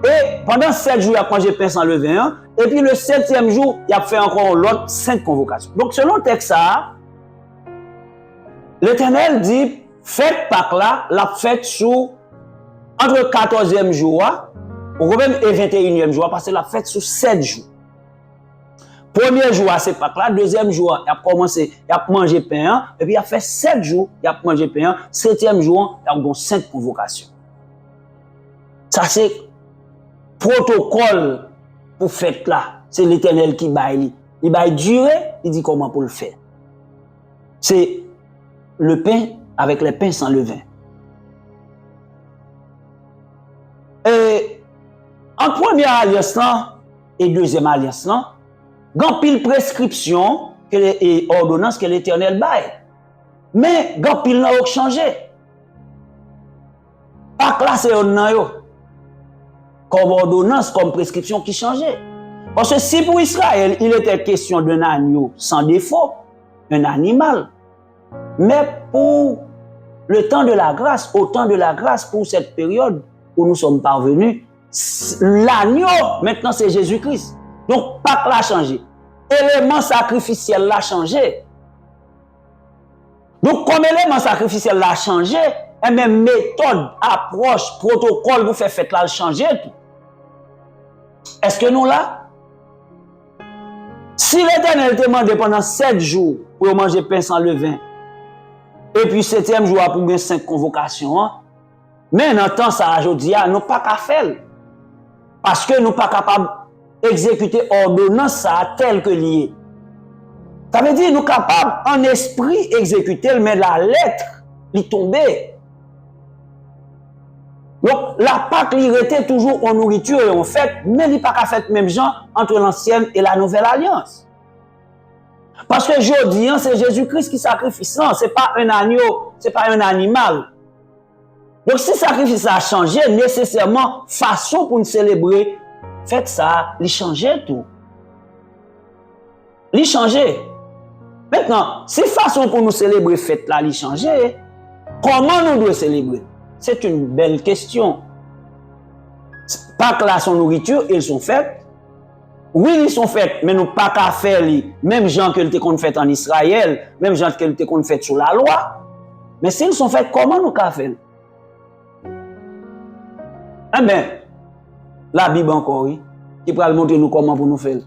Et pendant 7 jours, il a mangé pain sans levain. Et puis le 7e jour, il a fait encore l'autre 5 convocations. Donc selon le texte, l'Éternel dit, faites Pâques là, la fête sous entre le 14e jour ou même le 21e jour, parce que la fête sous 7 jours. Premier jour, c'est Pâques là. Deuxième jour, il a commencé, il a mangé pain. Et puis il a fait 7 jours, il a mangé pain. 7e jour, il a eu 5 convocations. Ça, c'est protocole pour fête là. C'est l'Éternel qui baille. Il baille durée, il dit comment pour le faire. C'est le pain avec les pains sans levain. Et en première alliance et deuxième alliance, il y a pile prescription et ordonnance que l'Éternel baille. Mais il y a pile n'a changé. Pas classé comme ordonnance, comme prescription qui changeait. Parce que si pour Israël, il était question d'un agneau sans défaut, un animal, mais pour le temps de la grâce, au temps de la grâce, pour cette période où nous sommes parvenus, l'agneau, maintenant c'est Jésus-Christ. Donc, Pâques l'a changé. Élément sacrificiel l'a changé. Donc, comme élément sacrificiel l'a changé, et même méthode, approche, protocole, vous faites fête là, le changer tout. Est-ce que nous là? Si l'Éternel demandait pendant 7 jours pour manger pain sans levain, et puis 7e jour pour gagner 5 convocations, mais dans le temps, ça, je dis, nous pas qu'à faire. Parce que nous pas capables d'exécuter ordonnance ça tel que lié. Ça veut dire nous capables en esprit exécuter, mais la lettre, il tombait. Donc, la Pâque, il était toujours en nourriture et en fête, mais il n'est pas qu'à faire même genre entre l'ancienne et la nouvelle alliance. Parce que je dis, c'est Jésus-Christ qui sacrifie ça, ce n'est pas un agneau, ce n'est pas un animal. Donc, si le sacrifice a changé, nécessairement, façon pour nous célébrer, faites ça, il changeait tout. Il changeait. Maintenant, si façon pour nous célébrer, faites là, il changeait, comment nous devons célébrer? C'est une belle question. Pâques là, son nourriture, ils sont faites. Oui, ils sont faites, mais nous pas qu'à faire les mêmes gens que nous avons fait en Israël, même gens que nous avons fait sous la loi. Mais s'ils sont faites, comment nous qu'à faire? Eh bien, la Bible encore, oui, qui pourra montrer nous comment pour nous faire.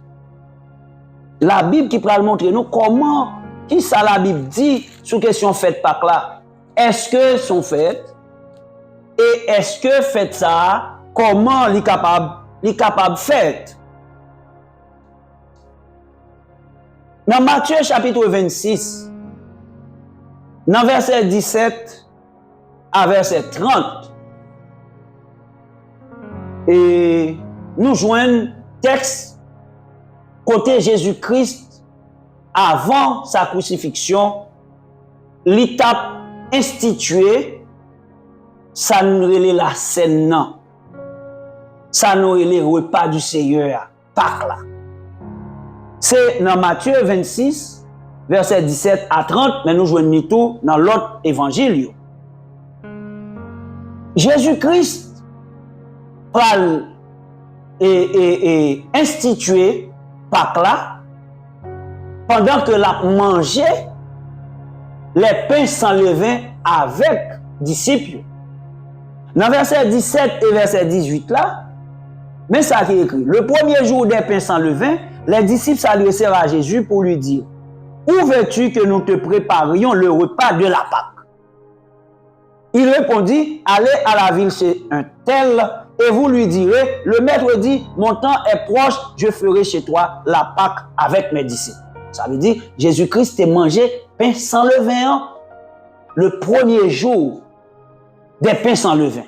La Bible qui pourra montrer nous comment, qui ça la Bible dit sur question fête Pâques là. Est-ce que sont faites? Et est-ce que faites ça, comment les capable de faire? Dans Matthieu chapitre 26, dans verset 17 à verset 30, et nous joignons texte côté Jésus-Christ avant sa crucifixion, l'étape instituée. Ça nous relève la scène, non. Ça nous relève le repas du Seigneur, Pâques là. C'est dans Matthieu 26, verset 17 à 30, mais nous joignons tout dans l'autre évangile. Jésus-Christ parle et institué Pâques là, pendant que l'a mangé les pains sans levain avec disciples. Dans verset 17 et verset 18 là, mais ça qui est écrit. Le premier jour des pains sans levain, les disciples s'adressèrent à Jésus pour lui dire, où veux-tu que nous te préparions le repas de la Pâque? Il répondit, allez à la ville chez un tel et vous lui direz, le maître dit, mon temps est proche, je ferai chez toi la Pâque avec mes disciples. Ça veut dire, Jésus-Christ a mangé pain sans levain le premier jour des pains sans levain.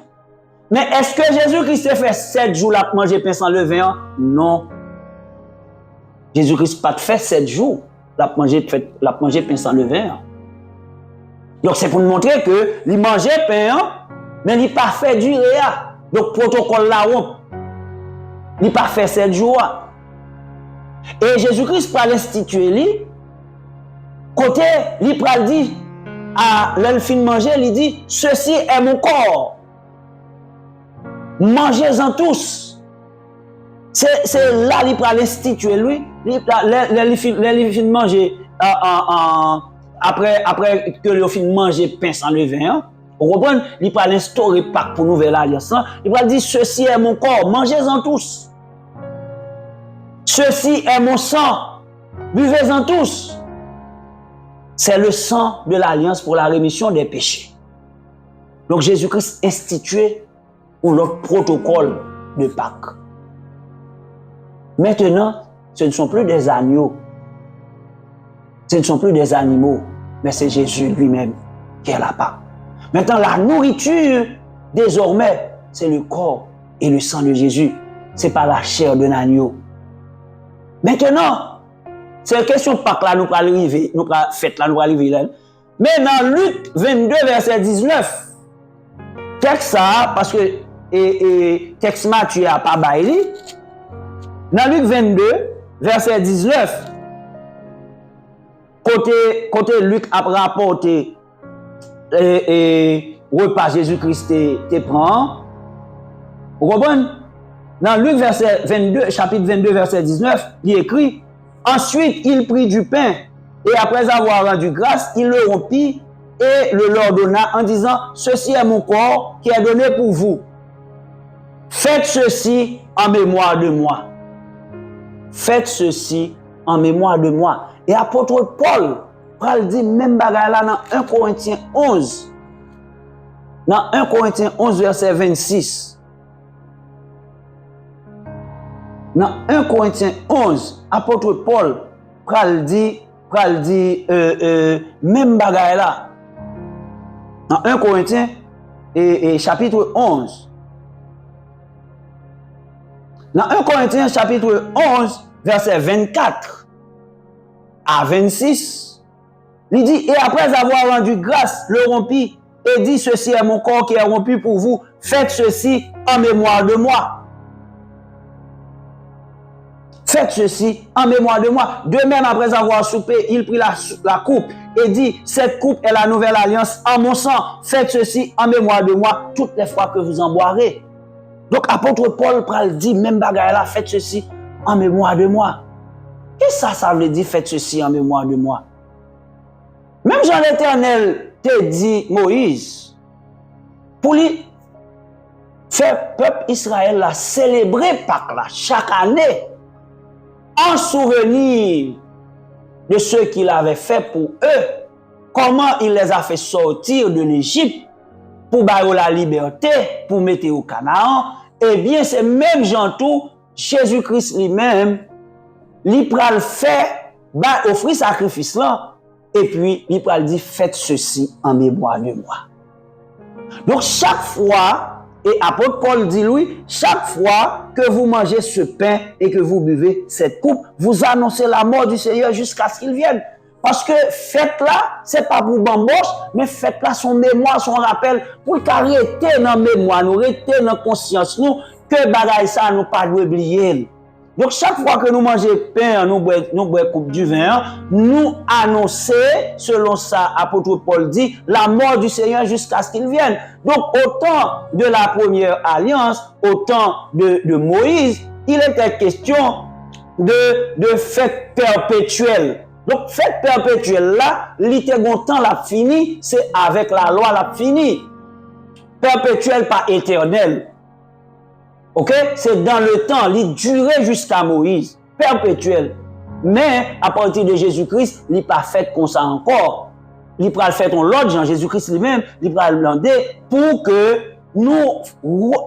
Mais est-ce que Jésus-Christ a fait 7 jours à manger pain sans levain? Non. Jésus-Christ n'a pas fait 7 jours à manger pain sans levain. Donc c'est pour nous montrer que il mangeait pain, mais il n'a pas fait durer. Donc protocole là, il n'a pas fait 7 jours. Et Jésus-Christ pral instituer lui, côté, il pral dit, à l'elfine manger, il dit, ceci est mon corps. Mangez-en tous. C'est là qu'il pral instituer lui, l'elfine manger après que le fin manger pain sans levain. Vous comprenez? Il va l'instaurer Pâques pour nouvelle alliance. Il va dire, ceci est mon corps, mangez-en tous. Ceci est mon sang, buvez-en tous. C'est le sang de l'alliance pour la rémission des péchés. Donc Jésus-Christ instituait notre protocole de Pâques. Maintenant, ce ne sont plus des agneaux, ce ne sont plus des animaux, mais c'est Jésus lui-même qui est la Pâque. Maintenant, la nourriture, désormais, c'est le corps et le sang de Jésus. Ce n'est pas la chair d'un agneau. Maintenant, c'est une question Pâques là, nous allons arriver, nous allons fête là, nous allons arriver là. Mais dans Luc 22, verset 19, texte ça, parce que texte Matthieu n'a pas baillé. Dans Luc 22, verset 19, côté Luc a rapporté repas Jésus-Christ te prend. Vous comprenez? Dans Luc chapitre 22, verset 19, il écrit, ensuite il prit du pain et après avoir rendu grâce, il le rompit et le leur donna en disant, ceci est mon corps qui est donné pour vous. Faites ceci en mémoire de moi. Faites ceci en mémoire de moi. Et apôtre Paul, il dit même bagaille là dans 1 Corinthiens 11. Dans 1 Corinthiens 11, verset 26. Dans 1 Corinthiens 11, apôtre Paul, il dit même bagaille là. Dans 1 Corinthiens chapitre 11. Dans 1 Corinthiens chapitre 11, verset 24 à 26, il dit, et après avoir rendu grâce, le rompit, et dit, ceci est mon corps qui est rompu pour vous, faites ceci en mémoire de moi. Faites ceci en mémoire de moi. De même, après avoir soupé, il prit la coupe et dit, cette coupe est la nouvelle alliance en mon sang. Faites ceci en mémoire de moi toutes les fois que vous en boirez. Donc, apôtre Paul pral dit, même bagaille là, faites ceci en mémoire de moi. Qu'est-ce que ça veut dire, faites ceci en mémoire de moi? Même Jean l'Éternel te dit, Moïse, pour lui faire peuple Israël là, célébrer Pâques là, chaque année, en souvenir de ce qu'il avait fait pour eux, comment il les a fait sortir de l'Égypte, pour bailler la liberté, pour mettre au Canaan. Eh bien, c'est même Jean-Tout, Jésus-Christ lui-même, il pral faire, offrir sacrifice là, et puis il pral dire, faites ceci en mémoire de moi. Donc, chaque fois, et apôtre Paul dit lui, chaque fois que vous mangez ce pain et que vous buvez cette coupe, vous annoncez la mort du Seigneur jusqu'à ce qu'il vienne. Parce que fête là, c'est pas pour bamboche, mais fête là, son mémoire, son rappel, pour arrêter dans la mémoire, nous arrêter dans la conscience, nous, que bagaille ça, nous pas oublier. Donc, chaque fois que nous mangeons pain, nous boivons coupe du vin, nous annonçons, selon ça, apôtre Paul dit, la mort du Seigneur jusqu'à ce qu'il vienne. Donc, au temps de la première alliance, au temps de Moïse, il était question de fête perpétuelle. Donc, fête perpétuelle là, l'ité-gontan l'a fini, c'est avec la loi l'a fini. Perpétuelle, pas éternelle. Ok? C'est dans le temps, il durait jusqu'à Moïse, perpétuel. Mais à partir de Jésus-Christ, il n'est pas fait comme ça encore. Il va le faire ton l'autre Jean, Jésus-Christ lui-même, il va le demander pour que nous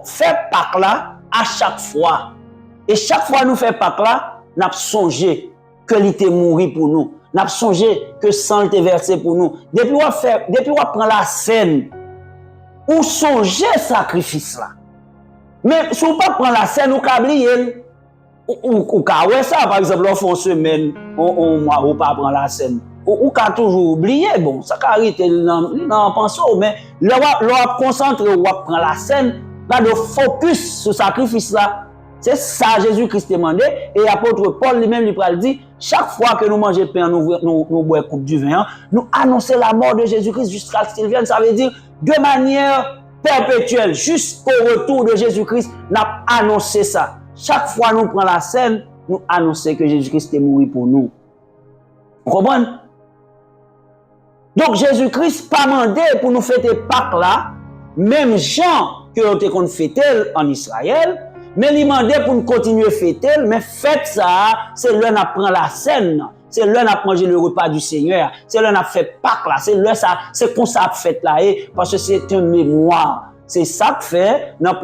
fassions Pâques là à chaque fois. Et chaque fois nous faisons Pâques là, nous avons songé que il était mort pour nous. Nous avons songé que sang était versé pour nous. Depuis qu'on prend la scène, ou songer sacrifice là. Mais si on pas prendre la scène, on peut oublier. Ou ouais ça, par exemple, on fait une semaine, on mois, on pas prendre la scène. Ou peut toujours oublier, bon, ça peut arrêter dans penser, mais là, on concentre, on prend la scène, là, de focus sur le sacrifice là. C'est ça Jésus-Christ demandait. Et l'apôtre Paul lui-même lui dit, chaque fois que nous mangeons pain, nous boivons coupe du vin, nous annonçons la mort de Jésus-Christ jusqu'à ce qu'il vienne. Ça veut dire de manière perpétuelle, jusqu'au retour de Jésus-Christ, nous avons annoncé ça. Chaque fois que nous prenons la scène, nous annonçons que Jésus-Christ est mort pour nous. Vous comprenez? Donc Jésus-Christ pas demandé pour nous fêter Pâques là, même gens que nous avons fêté en Israël, mais il demandait pour nous continuer à fêter, mais fête ça, c'est là qu'on prend la scène, c'est là qu'on mange le repas du Seigneur, c'est là qu'on fait Pâques là, c'est là ça, c'est comme ça fête là, parce que c'est une mémoire. C'est ça que fait dans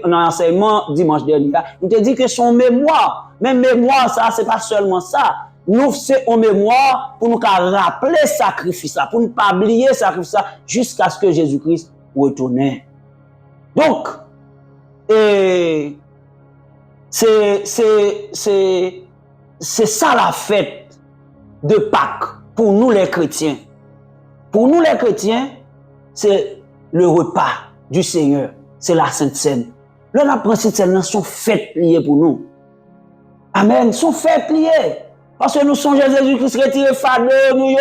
l'enseignement dimanche dernier. Nous te dit que son mémoire, même mémoire ça, c'est pas seulement ça. Nous c'est en mémoire pour nous rappeler le sacrifice là, pour ne pas oublier le sacrifice là, jusqu'à ce que Jésus-Christ retourne. Donc, c'est ça la fête de Pâques pour nous les chrétiens. Pour nous les chrétiens, c'est le repas du Seigneur, c'est la Sainte Seine. Là, la principe Seine sont fêtes liées pour nous. Amen, sont fêtes liées. Parce que nous songeons Jésus-Christ retirer fardeau nous yo.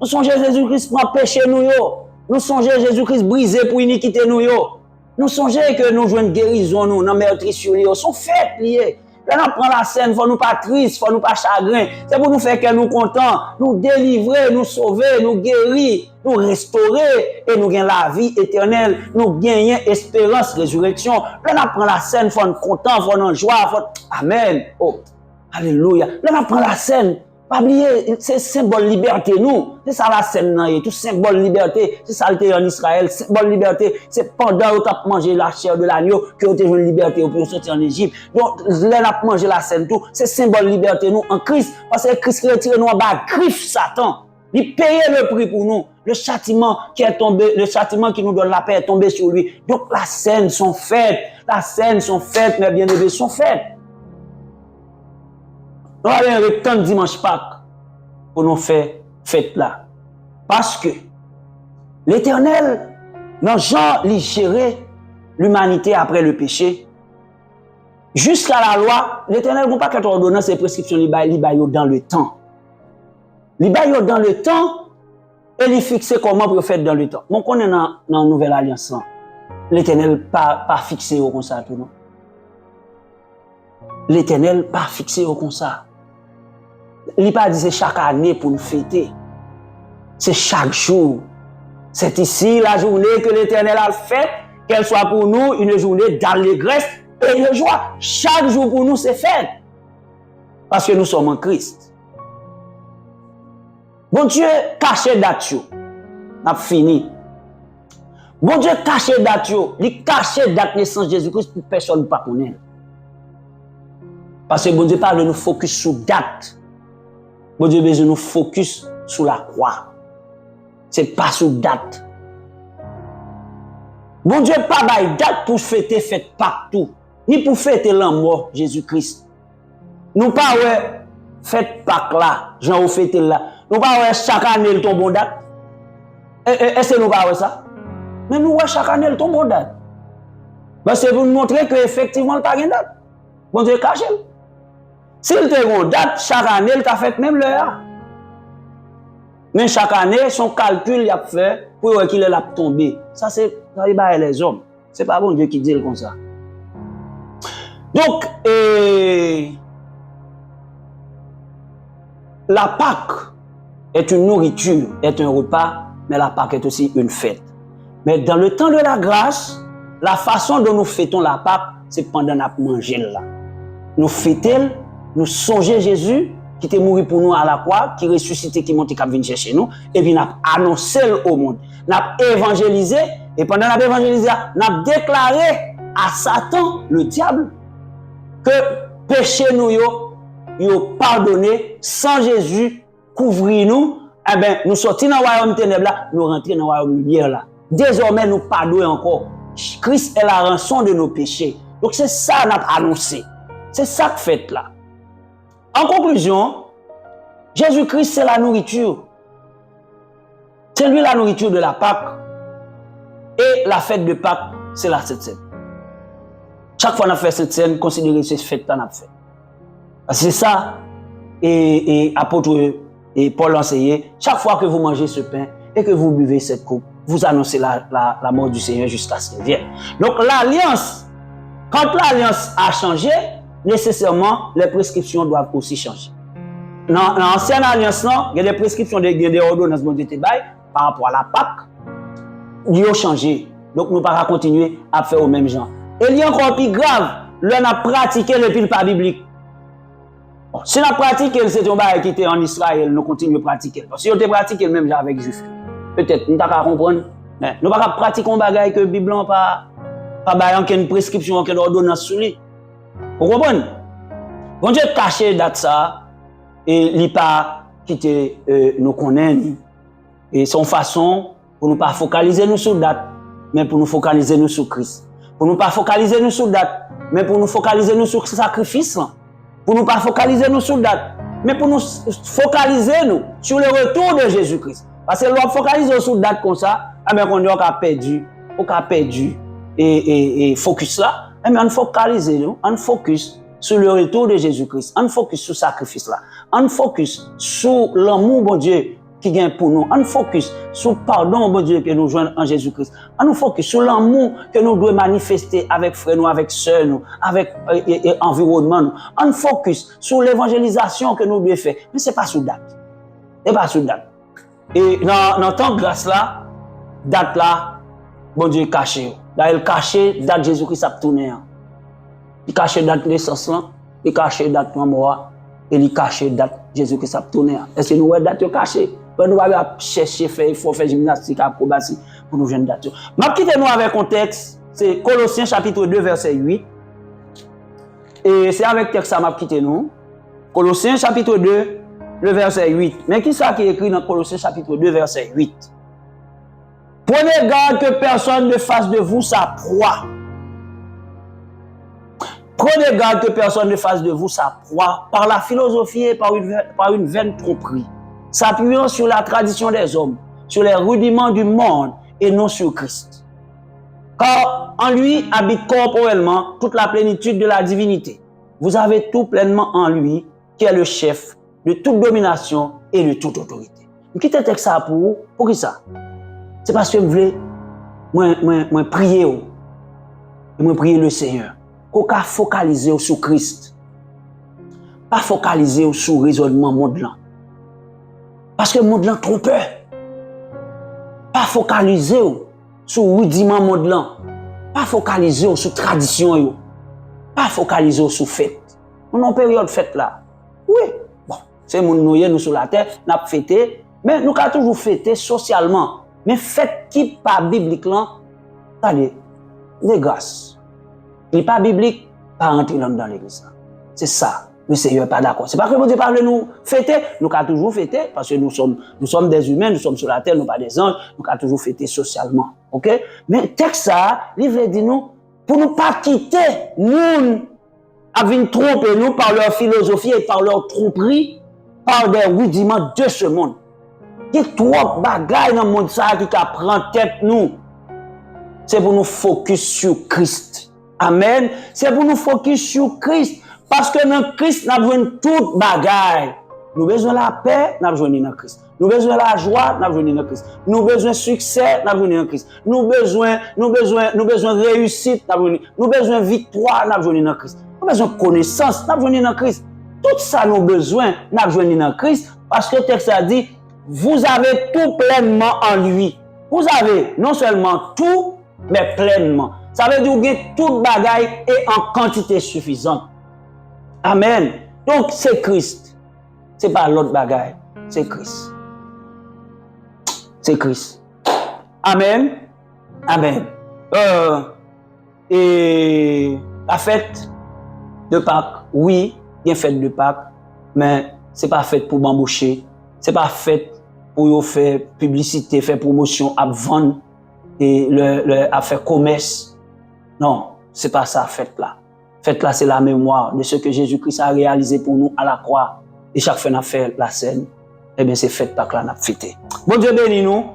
Nous songeons Jésus-Christ prend péché nous yo. Nous songeons Jésus-Christ briser pour iniquité nous yo. Nous songeons que nous jouons une guérison nous dans meurtrissure yo. Sont fêtes liées. Là, on prend la scène, faut nous pas triste, faut nous pas chagrin. C'est pour nous faire que nous contents, nous délivrer, nous sauver, nous guérir, nous restaurer et nous gagner la vie éternelle, nous gagner espérance, résurrection. Là, on prend la scène, faut nous contents, faut nous joie, faut... Amen. Oh, alléluia. Là, on prend la scène. Pas oublier, c'est symbole liberté nous. C'est ça la scène, tout symbole liberté. C'est ça le en Israël, symbole liberté. C'est pendant que tu as mangé la chair de l'agneau que tu as eu une liberté pour sortir en Égypte. Donc, là, tu as mangé la scène tout. C'est symbole liberté nous en Christ. Parce que Christ retire nous en bas, griffe Satan. Il paye le prix pour nous. Le châtiment qui est tombé, le châtiment qui nous donne la paix est tombé sur lui. Donc, la scène sont faites. La scène sont faites, mes bien-aimés, sont faites. Nous avons un rectangle dimanche Pâques pour nous faire fête là. Parce que l'Éternel, dans Jean, il gérait l'humanité après le péché. Jusqu'à la loi, l'Éternel n'a pas qu'à ordonner ses prescriptions dans le temps. Il dans le temps et il fixe comment pour faire dans le temps. Donc on est dans la nouvelle alliance. L'Éternel pas fixé au comme ça tout non. L'Éternel pas fixé au comme ça. Il n'a pas dit c'est chaque année pour nous fêter. C'est chaque jour. C'est ici la journée que l'Éternel a fait, qu'elle soit pour nous une journée d'allégresse et de joie. Chaque jour pour nous c'est fête. Parce que nous sommes en Christ. Bon Dieu caché date yo. N'a fini. Bon Dieu caché date yo, il caché date naissance Jésus-Christ pour personne pas connaître. Parce que bon Dieu parle de nous focus sur date. Bon Dieu besoin de nous focus sur la croix. C'est pas sur date. Bon Dieu pas bail date pour fêter fête partout, ni pour fêter la mort Jésus-Christ. Nous pas ouais fête Pâques là, Jean ou fêter là. Nous pas ouais chaque année le tombe date. Est-ce que nous pas ouais ça? Mais nous ouais chaque année le tombe date. Parce que pour nous montrer que effectivement il pas de date. Bon Dieu cache. S'il te une date, chaque année, il t'a fait même l'heure. Mais chaque année, son calcul, il a fait pour qu'il ait tombé. Ça, c'est les hommes. C'est pas bon Dieu qui dit comme ça. Donc, la Pâque est une nourriture, est un repas, mais la Pâque est aussi une fête. Mais dans le temps de la grâce, la façon dont nous fêtons la Pâque, c'est pendant la manger là. Nous fêtons, nous songeons Jésus qui était mort pour nous à la croix, qui ressuscité, qui monte, qui vient chercher nous, et puis nous avons annoncé au monde. Nous avons évangélisé, et pendant nous avons évangélisé, nous avons déclaré à Satan, le diable, que péché nous yo pardonné, sans Jésus, couvrir nous, eh bien, nous sortons dans le royaume ténèbres là, nous rentrons dans le royaume lumière là. Désormais, nous pardonnons encore. Christ est la rançon de nos péchés. Donc c'est ça qu'on a annoncé. C'est ça que fait là. En conclusion, Jésus-Christ c'est la nourriture. C'est lui la nourriture de la Pâque. Et la fête de Pâques, c'est la Sainte Seine. Chaque fois qu'on a fait cette scène, considérez ce fait qu'on a fait. C'est ça, et apôtre et Paul enseigné, chaque fois que vous mangez ce pain et que vous buvez cette coupe, vous annoncez la mort du Seigneur jusqu'à ce qu'il vienne. Donc l'alliance, quand l'alliance a changé, nécessairement, les prescriptions doivent aussi changer. Dans l'ancienne alliance, il y a des prescriptions, des ordonnances par rapport à la Pâque, ils ont changé. Donc nous ne pouvons pas continuer à faire au même genre. Et il y a encore plus grave, l'on a pratiqué le pile pas biblique. Bon, si on a pratiqué, c'est un bagage qui était en Israël, nous continuons à pratiquer. Si on a pratiqué le même genre avec Juif, peut-être, nous n'avons pas comprendre. Mais nous ne pouvons pas pratiquer un bagage que la Bible n'a pas une prescription, une ordonnance sur lui. Vous comprenez? Bon Dieu caché date ça, et il n'a pas quitté nous connaître. Et son façon, pour ne pas focaliser nous sur date, mais pour nous focaliser nous sur Christ. Pour ne pas focaliser nous sur date, mais pour nous focaliser nous sur le sacrifice. Pour ne pas focaliser nous sur date, mais pour nous focaliser nous sur le retour de Jésus-Christ. Parce que l'on focalise sur date comme ça, on a perdu et focus là, mais on focalise nous, on focus sur le retour de Jésus-Christ, on focus sur le sacrifice là, on focus sur l'amour bon Dieu qui gagne pour nous, on focus sur le pardon bon Dieu que nous joignons en Jésus-Christ, on focus sur l'amour que nous devons manifester avec frères nous, avec sœurs nous, avec environnement nous, on focus sur l'évangélisation que nous devons faire, mais ce n'est pas sous date, c'est pas sous date. Et dans temps de grâce là, date là, bon Dieu est caché. Là, il caché date Jésus-Christ a tourné. Il caché date naissance là, il caché date mort et il caché date Jésus-Christ a tourné. Est-ce que nous avons date cachée? Nous allons chercher, il faut faire gymnastique, acrobatie pour nous joindre date. Je vais quitter nous avec un texte, c'est Colossiens chapitre 2 verset 8. Et c'est avec texte ça m'a quitté nous. Colossiens chapitre 2 le verset 8. Mais qui ça qui est écrit dans Colossiens chapitre 2 verset 8? Prenez garde que personne ne fasse de vous sa proie. Prenez garde que personne ne fasse de vous sa proie par la philosophie et par une vaine tromperie, s'appuyant sur la tradition des hommes, sur les rudiments du monde et non sur Christ. Car en lui habite corporellement toute la plénitude de la divinité. Vous avez tout pleinement en lui, qui est le chef de toute domination et de toute autorité. Je quitte le texte pour qui ça? C'est parce que je voulais moi prier, moi prier le Seigneur. Qu'on a focalisé sur Christ. Pas focaliser sur le raisonnement monde-là. Parce que le monde-là trompeur. Pas focaliser sur le rudiment monde-là. Pas focaliser sur la tradition. Pas focaliser sur la fête. On est en période fête là. Oui. Bon, c'est mon noyer nous sur la terre, nous avons fêté, mais nous avons toujours fêté socialement. Mais fête qui pas biblique là, allez, les grâces. Il n'est pas biblique, pas rentrer dans l'église. C'est ça. Le Seigneur n'est pas d'accord. C'est pas que vous parlez de nous fêter, nous avons toujours fêté, parce que nous sommes des humains, nous sommes sur la terre, nous ne sommes pas des anges, nous avons toujours fêté socialement. Ok? Mais texte ça, livre dit nous, pour ne pas quitter, nous, avons trompé nous par leur philosophie et par leur tromperie, par des rudiments de ce monde. Il y a trop de bagailles dans le monde qui prend tête nous. C'est pour nous focus sur Christ. Amen. C'est pour nous focus sur Christ. Parce que dans Christ, nous avons besoin de toute bagaille. Nous avons besoin de la paix, nous avons besoin de Christ. Nous avons besoin de la joie, nous avons besoin de Christ. Nous avons besoin de succès, nous avons besoin de Christ. Nous avons besoin de réussite, nous avons besoin de victoire, nous avons besoin de Christ. Nous avons besoin de connaissance, nous avons besoin de Christ. Tout ça, nous avons besoin, nous avons besoin de Christ. Parce que le texte a dit, vous avez tout pleinement en lui. Vous avez non seulement tout, mais pleinement. Ça veut dire que vous avez toute bagaille et en quantité suffisante. Amen. Donc, c'est Christ. Ce n'est pas l'autre bagaille. C'est Christ. C'est Christ. Amen. Amen. Et la fête de Pâques, oui, il y a une fête de Pâques, mais ce n'est pas fête pour m'embaucher. Ce n'est pas fête pour faire publicité, faire promotion, à vendre et à faire commerce. Non, ce n'est pas ça, fête là. Fête là, c'est la mémoire de ce que Jésus-Christ a réalisé pour nous à la croix. Et chaque fois qu'on a fait la scène, eh bien, c'est fête Pâques là, on a fêté. Bon Dieu bénit nous.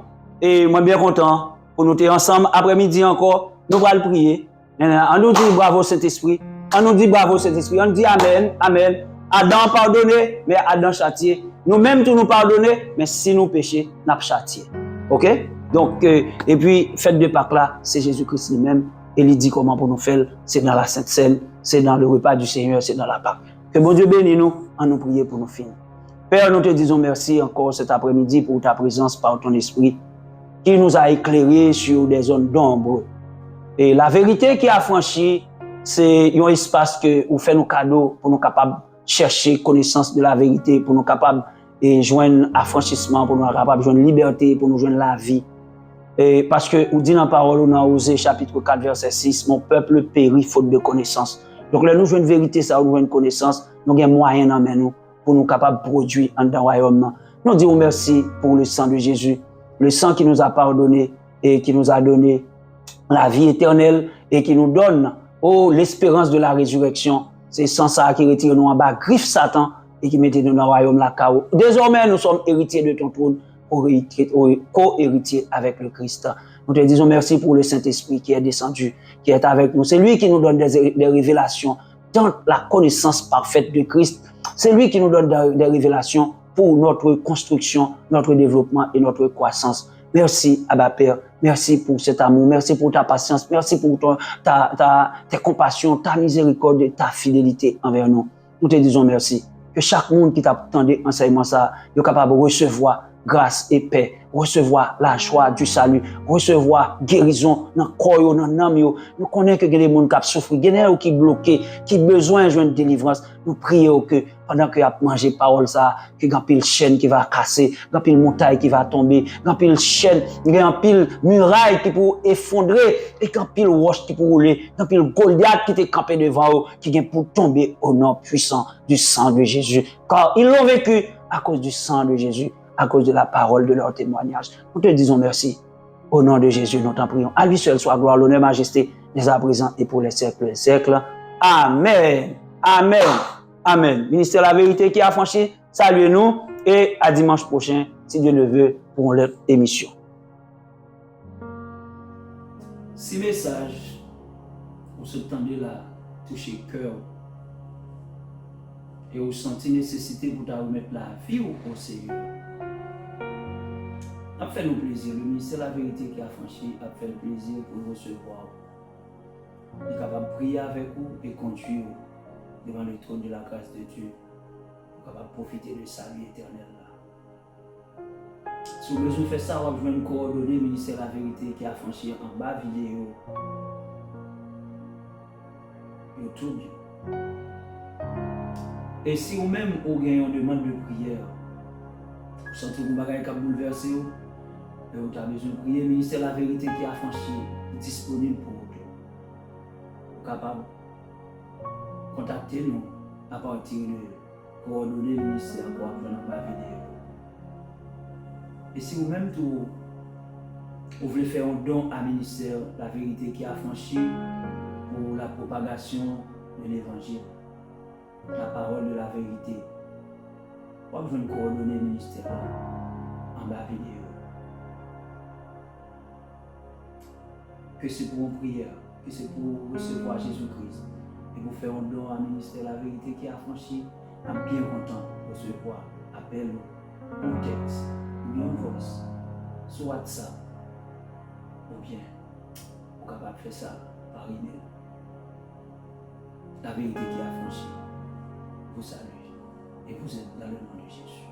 Et moi, bien content pour nous être ensemble. Après-midi encore, nous allons prier. On nous dit bravo Saint-Esprit. On nous dit bravo Saint-Esprit. On dit Amen, Amen. Adam pardonné, mais Adam châtié. Nous-mêmes, tout nous pardonner, mais si nous péchons, nous châtié. OK? Donc, et puis, fête de Pâques là, c'est Jésus-Christ lui-même. Et il dit comment pour nous faire. C'est dans la Sainte Seine, c'est dans le repas du Seigneur, c'est dans la Pâque. Que bon Dieu bénisse nous, en nous prier pour nous finir. Père, nous te disons merci encore cet après-midi pour ta présence par ton esprit qui nous a éclairés sur des zones d'ombre. Et la vérité qui a franchi, c'est un espace que vous faites nos cadeaux pour nous capables de chercher connaissance de la vérité, pour nous capables de joindre affranchissement, pour nous capables de joindre liberté, pour nous joindre la vie. Et parce que vous dites dans la parole, dans Osée chapitre 4, verset 6, mon peuple périt faute de connaissance. Donc là, nous jouons une vérité, ça, nous jouons une connaissance, nous avons moyen dans nous pour nous capables de produire dans le royaume. Nous disons merci pour le sang de Jésus, le sang qui nous a pardonné et qui nous a donné la vie éternelle et qui nous donne l'espérance de la résurrection. C'est sans ça qui retire nous en bas, griffe Satan et qui mettait nous dans le royaume la chaos. Désormais, nous sommes héritiers de ton trône, co-héritiers avec le Christ. Nous te disons merci pour le Saint-Esprit qui est descendu, qui est avec nous. C'est lui qui nous donne des révélations dans la connaissance parfaite de Christ. C'est lui qui nous donne des révélations pour notre construction, notre développement et notre croissance. Merci, Abba Père. Merci pour cet amour. Merci pour ta patience. Merci pour ta compassion, ta miséricorde et ta fidélité envers nous. Nous te disons merci. Que chaque monde qui t'a entendu enseignement ça, est capable de recevoir grâce et paix, recevoir la joie du salut, recevoir guérison dans le corps, dans l'âme. Nous connaissons que les gens qui souffrent, il y a des gens qui sont bloqués, qui ont besoin de joindre délivrance. Nous prions que pendant que vous mangez parole ça, que y a une chaîne qui va casser, il y a une montagne qui va tomber, il y a une chaîne, il y a une muraille qui peut effondrer, et il y a une roche qui peut rouler, il y a une Goliath qui est campé devant eux, qui vient pour tomber au nom puissant du sang de Jésus. Car ils l'ont vécu à cause du sang de Jésus, à cause de la parole de leur témoignage. Nous te disons merci. Au nom de Jésus, nous t'en prions. À lui seul soit gloire, l'honneur, majesté, dès à présent et pour les siècles des siècles. Amen. Amen. Amen. Ministère de la vérité qui a franchi, saluez-nous et à dimanche prochain, si Dieu le veut, pour notre émission. Si message, vous se tendez là, toucher cœur, et vous sentez nécessité pour remettre la vie au Seigneur. A fait nous plaisir, le ministère de la vérité qui a franchi a fait le plaisir pour nous recevoir. Il est capable de prier avec vous et conduire devant le trône de la grâce de Dieu. Pour capable de profiter de sa vie éternelle là. Si vous besoin de faire ça, vous avez une coordonnée ministère de la vérité qui a franchi en bas vidéo. YouTube. Et si vous-même vous avez une demande de prière, vous sentez que vous avez un bouleversé, vous avez besoin de prier, le ministère de la vérité qui a franchi est disponible pour vous. Vous êtes capable de contacter nous à partir de coordonnées ministère pour apprendre la vidéo. Et si vous-même vous voulez faire un don à ministère de la vérité qui a franchi pour la propagation de l'évangile, la parole de la vérité, vous avez besoin de coordonner le ministère en bas vidéo. Que c'est pour une prière, que c'est pour recevoir Jésus-Christ et pour faire un don à ministère de la vérité qui a franchi, je suis bien content de recevoir appel ou texte ou bien voice sur WhatsApp ou bien vous êtes capable de faire ça par email. La vérité qui a franchi vous salue et vous êtes dans le nom de Jésus.